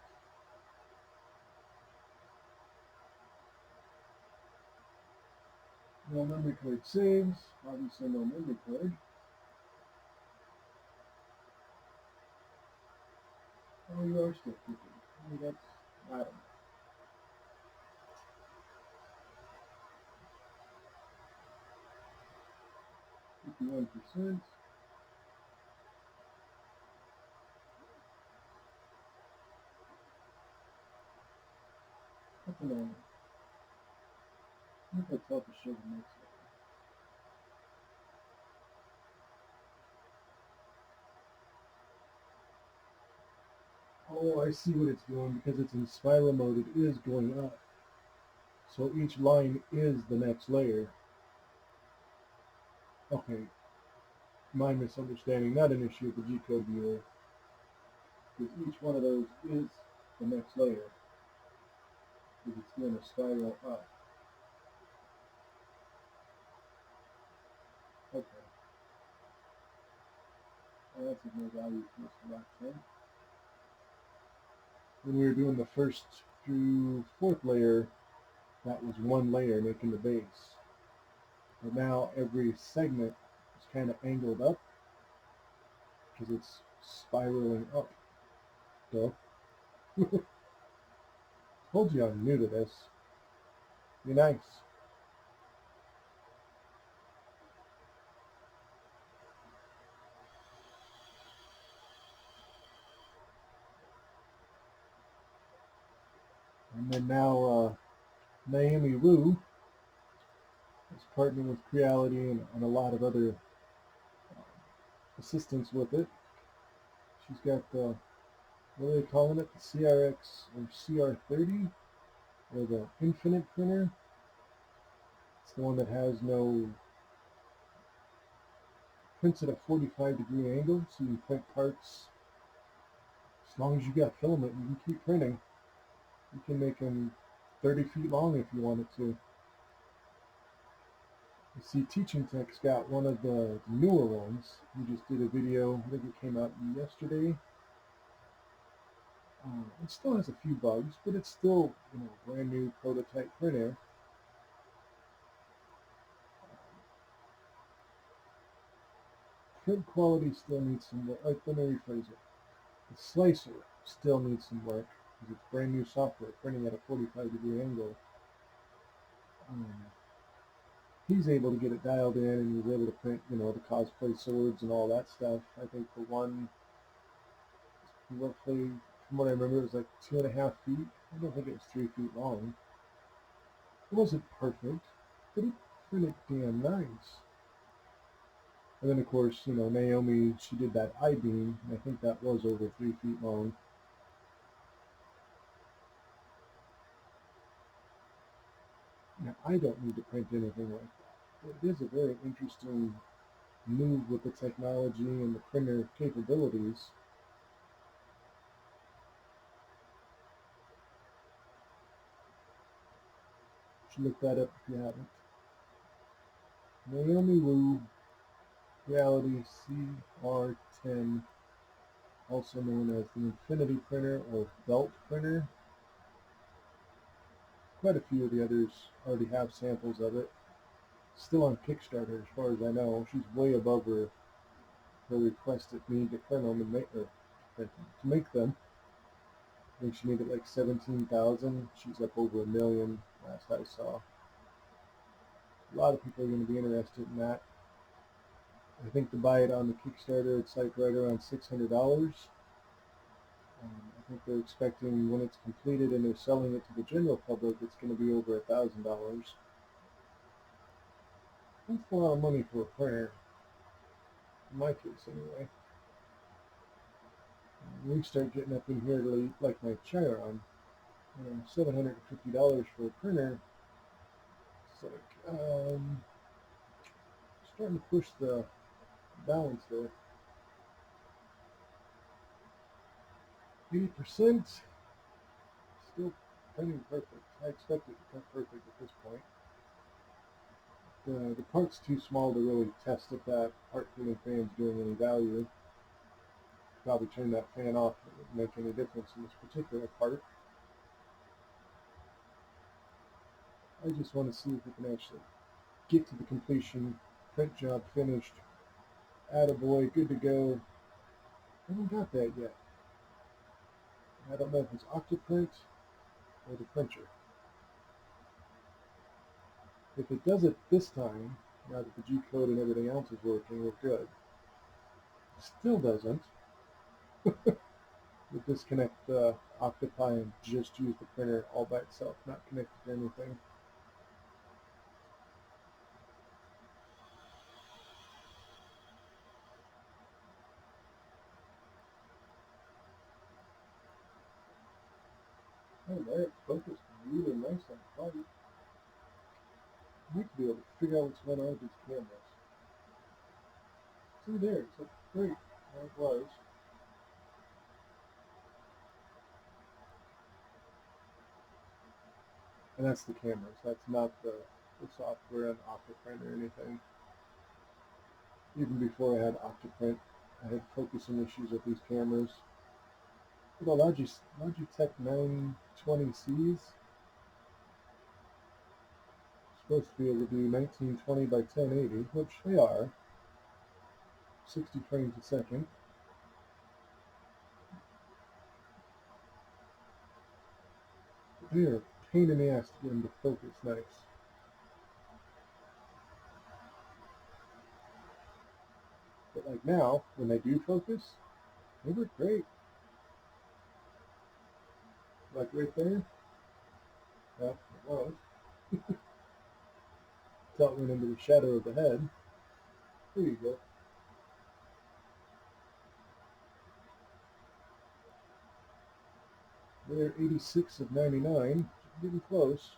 A: No memory card saves. Obviously no memory card. Oh, you are still cooking. Maybe that's, I don't know. 51%. That's annoying. I think that's how to show the next one. Oh, I see what it's doing. Because it's in spiral mode, it is going up. So each line is the next layer. Okay, my misunderstanding, not an issue with the G-code viewer. Because each one of those is the next layer. Because it's going to spiral up. Okay. Well, that's of no value to us for that time. When we were doing the first through fourth layer, that was one layer making the base. But now every segment is kind of angled up because it's spiraling up. So, told you I'm new to this. Be nice. And then now Naomi Wu is partnering with Creality and a lot of other assistants with it. She's got the, what are they calling it? The CRX or CR30 or the Infinite printer. It's the one that has no, prints at a 45-degree angle, so you can print parts. As long as you got filament, you can keep printing. You can make them 30 feet long if you wanted to. You see, Teaching Tech's got one of the newer ones. We just did a video, I think it came out yesterday. It still has a few bugs, but it's still, a brand new prototype printer. Print quality still needs some work. Let me rephrase it. The slicer still needs some work because it's brand new software printing at a 45-degree angle. Um, he's able to get it dialed in, and he's able to print, the cosplay swords and all that stuff. I think the one, roughly, from what I remember, it was like 2.5 feet. I don't think it was 3 feet long. It wasn't perfect, but it printed damn nice. And then, of course, Naomi, she did that I-beam, and I think that was over 3 feet long. Now, I don't need to print anything like that. It is a very interesting move with the technology and the printer capabilities. You should look that up if you haven't. Naomi Wu, Reality CR10, also known as the Infinity Printer or Belt Printer. Quite a few of the others already have samples of it. Still on Kickstarter, as far as I know. She's way above her request at me to print them and to make them. I think she needed like 17,000. She's up over 1 million last I saw. A lot of people are going to be interested in that. I think to buy it on the Kickstarter, it's like right around $600. I think they're expecting when it's completed and they're selling it to the general public, it's going to be over $1,000. That's a lot of money for a printer, in my case anyway. We start getting up in here to like my Chiron, $750 for a printer. It's like starting to push the balance there. 80%, still printing perfect. I expect it to print perfect at this point. The part's too small to really test if that part cooling fan's doing any value. Probably turn that fan off. It wouldn't make any difference in this particular part. I just want to see if we can actually get to the completion. Print job finished. Attaboy, good to go. I haven't got that yet. I don't know if it's OctoPrint or the printer. If it does it this time, now that the G code and everything else is working, we're good. Still doesn't. We disconnect the Octopi and just use the printer all by itself, not connected to anything. Oh, there, it's focused really nice on the body. I need to be able to figure out what's going on with these cameras. See there, it's like great. There it was. And that's the cameras. That's not the software on OctoPrint or anything. Even before I had OctoPrint, I had focusing issues with these cameras. The Logitech 920Cs supposed to be able to do 1920 by 1080, which they are, 60 frames a second. They are a pain in the ass to get them to focus nice. But like now, when they do focus, they work great. Like right there, well, it was. Until it went into the shadow of the head. There you go. They're 86 of 99, getting close.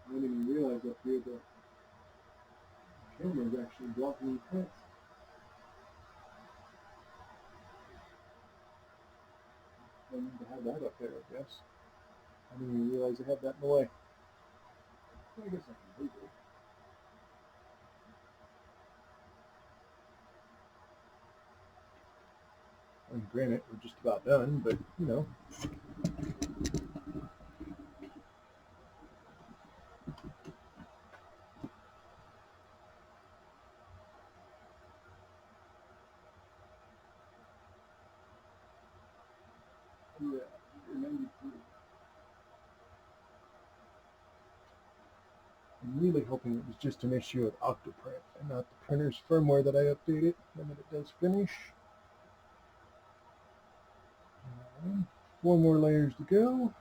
A: I didn't even realize up here the camera is actually blocking the print. I need to have that up there, I guess. I didn't even realize I had that in the way. I guess I can move it. And granted, we're just about done, but you know. Yeah, you're 93. I'm really hoping it was just an issue with OctoPrint and not the printer's firmware that I updated when it does finish. 4 more layers to go.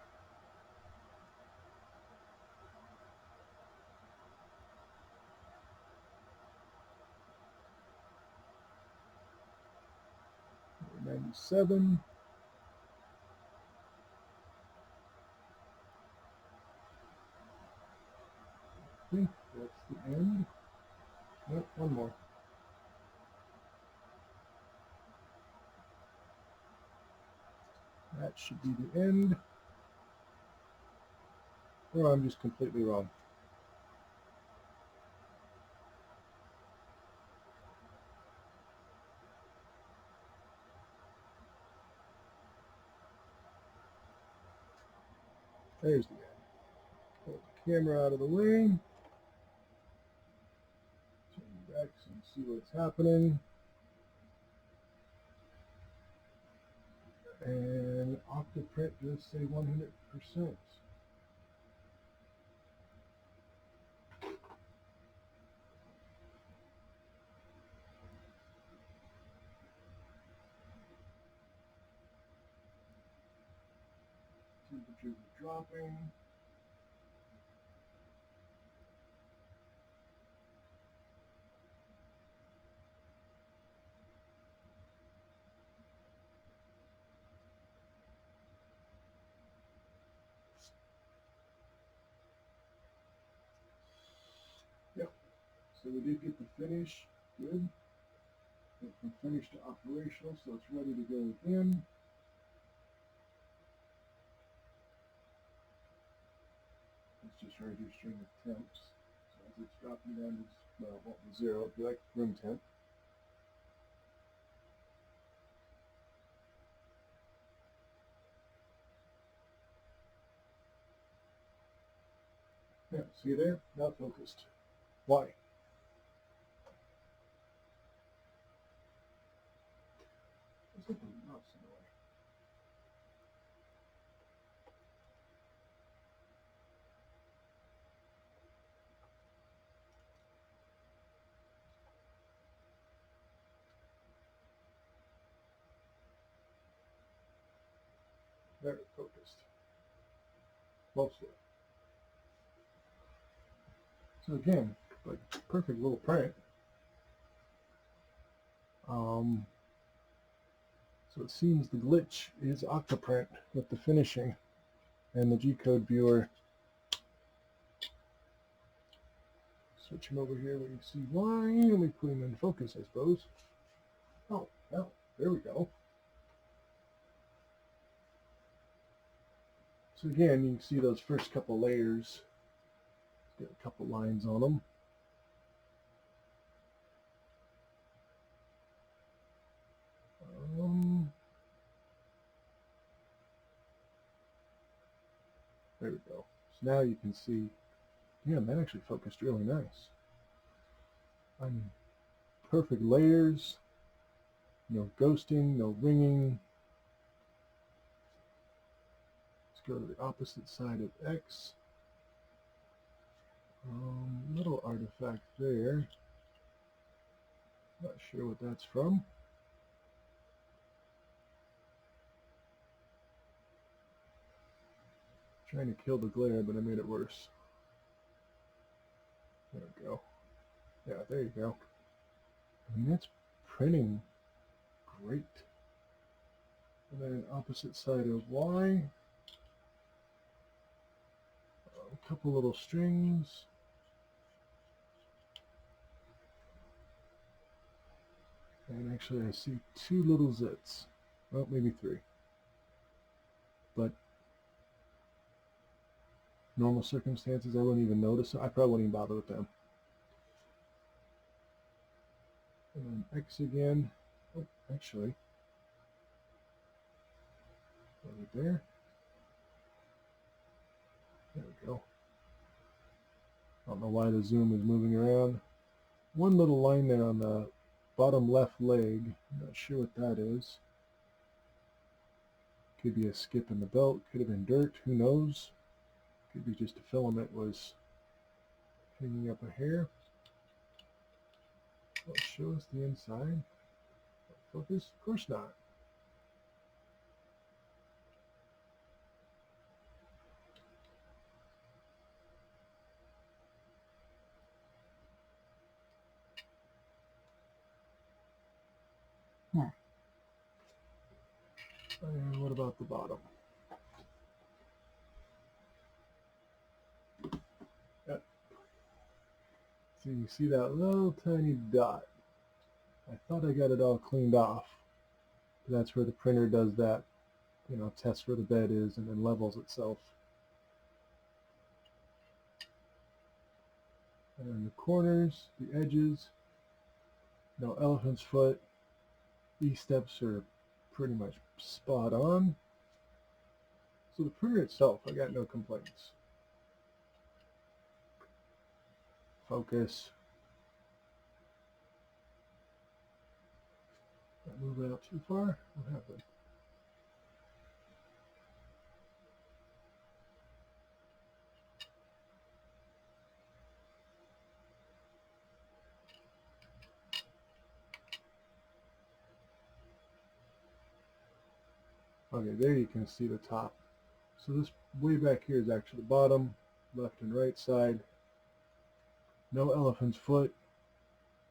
A: We're 97. I think that's the end. Nope, one more. That should be the end. Or I'm just completely wrong. There's the end. Pull the camera out of the way. Turn back and see what's happening. And OctoPrint does say 100%. temperatures are dropping. Yep, so we did get the finish, good. Went from finished to operational, so it's ready to go again. It's just registering the temps. So as it's dropping down to, well, what was 0, it'd be like room temp. Yeah, see there? Not focused. Why? Let's get the mouse in the way. There, it's focused. Mostly. So again, like perfect little print. So it seems the glitch is OctoPrint with the finishing and the G-code viewer. Switch him over here where you see why. Let me put him in focus, I suppose. Oh, well, there we go. So again, you can see those first couple layers. Get a couple lines on them. There we go. So now you can see, yeah, that actually focused really nice. I mean, perfect layers, no ghosting, no ringing. Let's go to the opposite side of X. Little artifact there. Not sure what that's from. Trying to kill the glare, but I made it worse. There we go. Yeah, there you go. And that's printing great. And then opposite side of Y. A couple little strings. And actually I see 2 little zits. Well, maybe 3. But normal circumstances, I wouldn't even notice. I probably wouldn't even bother with them. And then X again. Oh, actually, right there. There we go. I don't know why the zoom is moving around. One little line there on the bottom left leg. I'm not sure what that is. Could be a skip in the belt. Could have been dirt. Who knows? Could be just a filament was hanging up a hair. Will it show us the inside? Focus? Of course not. And what about the bottom? Yep. So you see that little tiny dot. I thought I got it all cleaned off. That's where the printer does that, you know, tests where the bed is and then levels itself. And then the corners, the edges, no elephant's foot. These steps are pretty much spot on. So the printer itself, I got no complaints. Focus. Did I move it out too far? What happened? Okay, there you can see the top. So this way back here is actually the bottom, left and right side. No elephant's foot,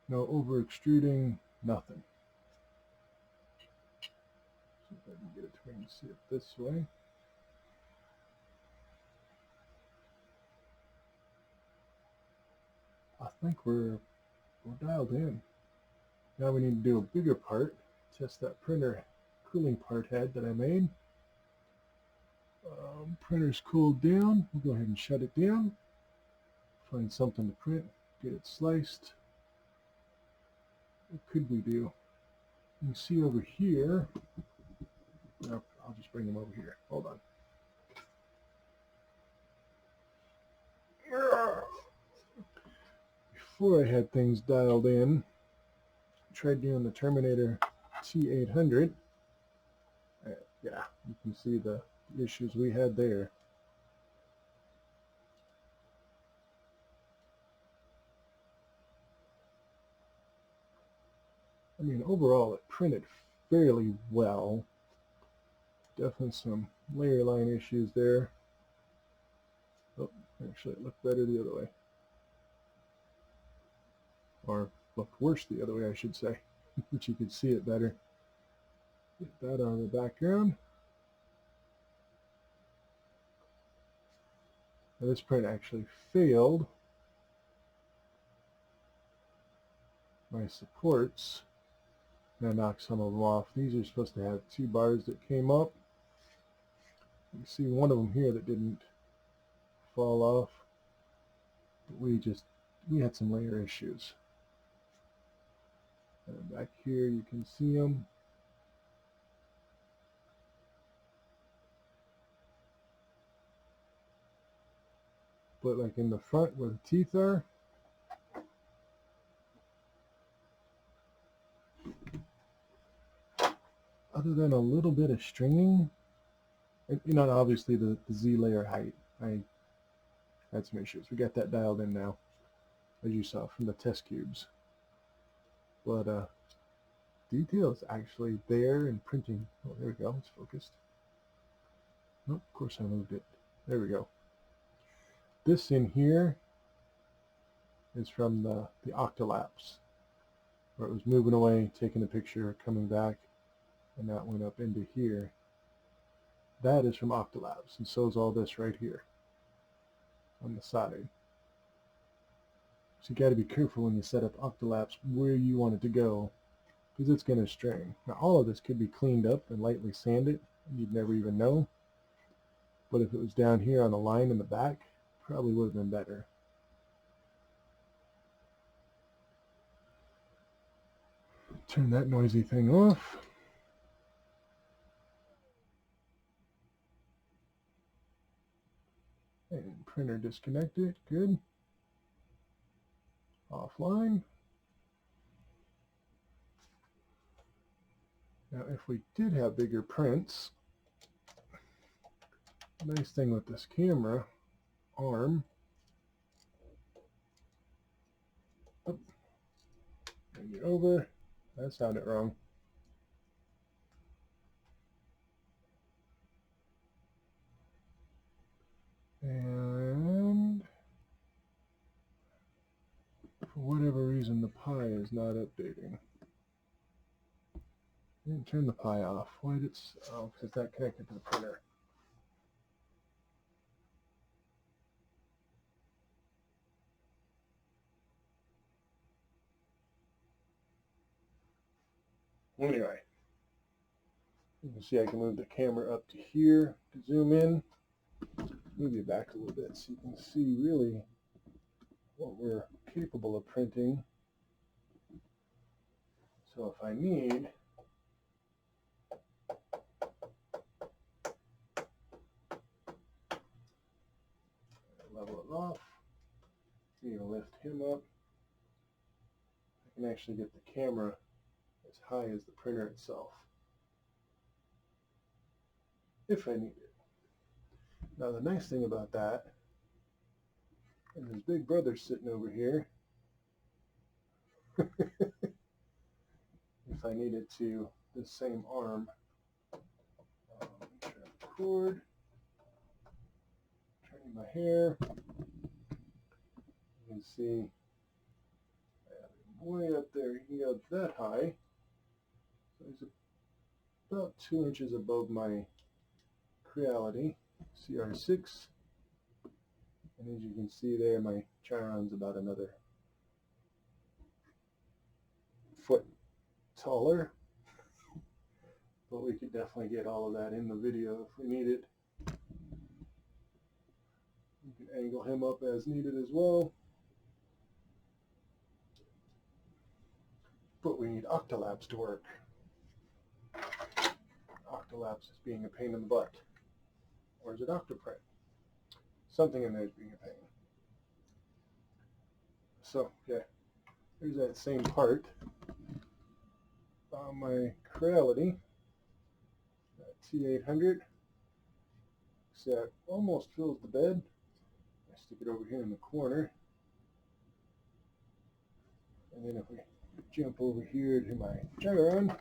A: no over extruding, nothing. See if I can get it to where you can see it this way. I think we're dialed in. Now we need to do a bigger part, test that printer cooling part head that I made. Printer's cooled down. We'll go ahead and shut it down. Find something to print, get it sliced. What could we do? You can see over here. No, I'll just bring them over here. Hold on. Before I had things dialed in, I tried doing the Terminator T800. Yeah, you can see the issues we had there. I mean, overall, it printed fairly well. Definitely some layer line issues there. Oh, actually, it looked better the other way. Or looked worse the other way, I should say. But you could see it better. Get that out of the background. Now, this print actually failed my supports. And I knocked some of them off. These are supposed to have 2 bars that came up. You see one of them here that didn't fall off. But we had some layer issues. And back here you can see them. But like in the front where the teeth are, other than a little bit of stringing, and you know, obviously the Z layer height, I had some issues. We got that dialed in now, as you saw from the test cubes. But detail is actually there and printing. Oh, there we go. It's focused. Oh, of course I moved it. There we go. This in here is from the OctoLapse, where it was moving away, taking a picture, coming back, and that went up into here. That is from OctoLapse, and so is all this right here on the side. So you got to be careful when you set up OctoLapse where you want it to go, because it's going to string. Now all of this could be cleaned up and lightly sanded, and you'd never even know. But if it was down here on the line in the back, probably would have been better. Turn that noisy thing off. And printer disconnected. Good. Offline. Now if we did have bigger prints, nice thing with this camera arm, oh, bring it over. That sounded wrong. And for whatever reason, the Pi is not updating. I didn't turn the Pi off. Why did it? Oh, because it's not connected to the printer. Anyway, you can see I can move the camera up to here to zoom in. Move you back a little bit so you can see really what we're capable of printing. So if I need, level it off, you lift him up. I can actually get the camera as high as the printer itself, if I need it. Now the nice thing about that, and his big brother's sitting over here, if I needed to, this same arm, cord, my hair. You can see way up there, you can go that high. So it's about 2 inches above my Creality CR6. And as you can see there, my Chiron's about another foot taller. But we could definitely get all of that in the video if we need it. You can angle him up as needed as well. But we need OctoLapse to work. OctoLapse is being a pain in the butt. Or is it OctoPrint? Something in there is being a pain. So, yeah, here's that same part on my Creality T800. See, that almost fills the bed. I stick it over here in the corner. And then if we jump over here to my Chiron,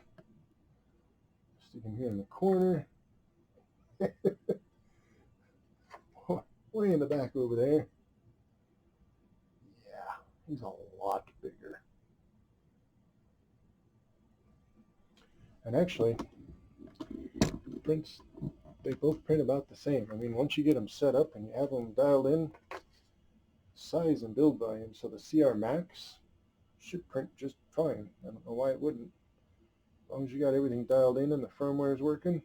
A: stick him here in the corner. Way in the back over there. Yeah, he's a lot bigger. And actually, prints, they both print about the same. I mean, once you get them set up and you have them dialed in, size and build volume, so the CR Max should print just fine. I don't know why it wouldn't. As long as you got everything dialed in and the firmware is working,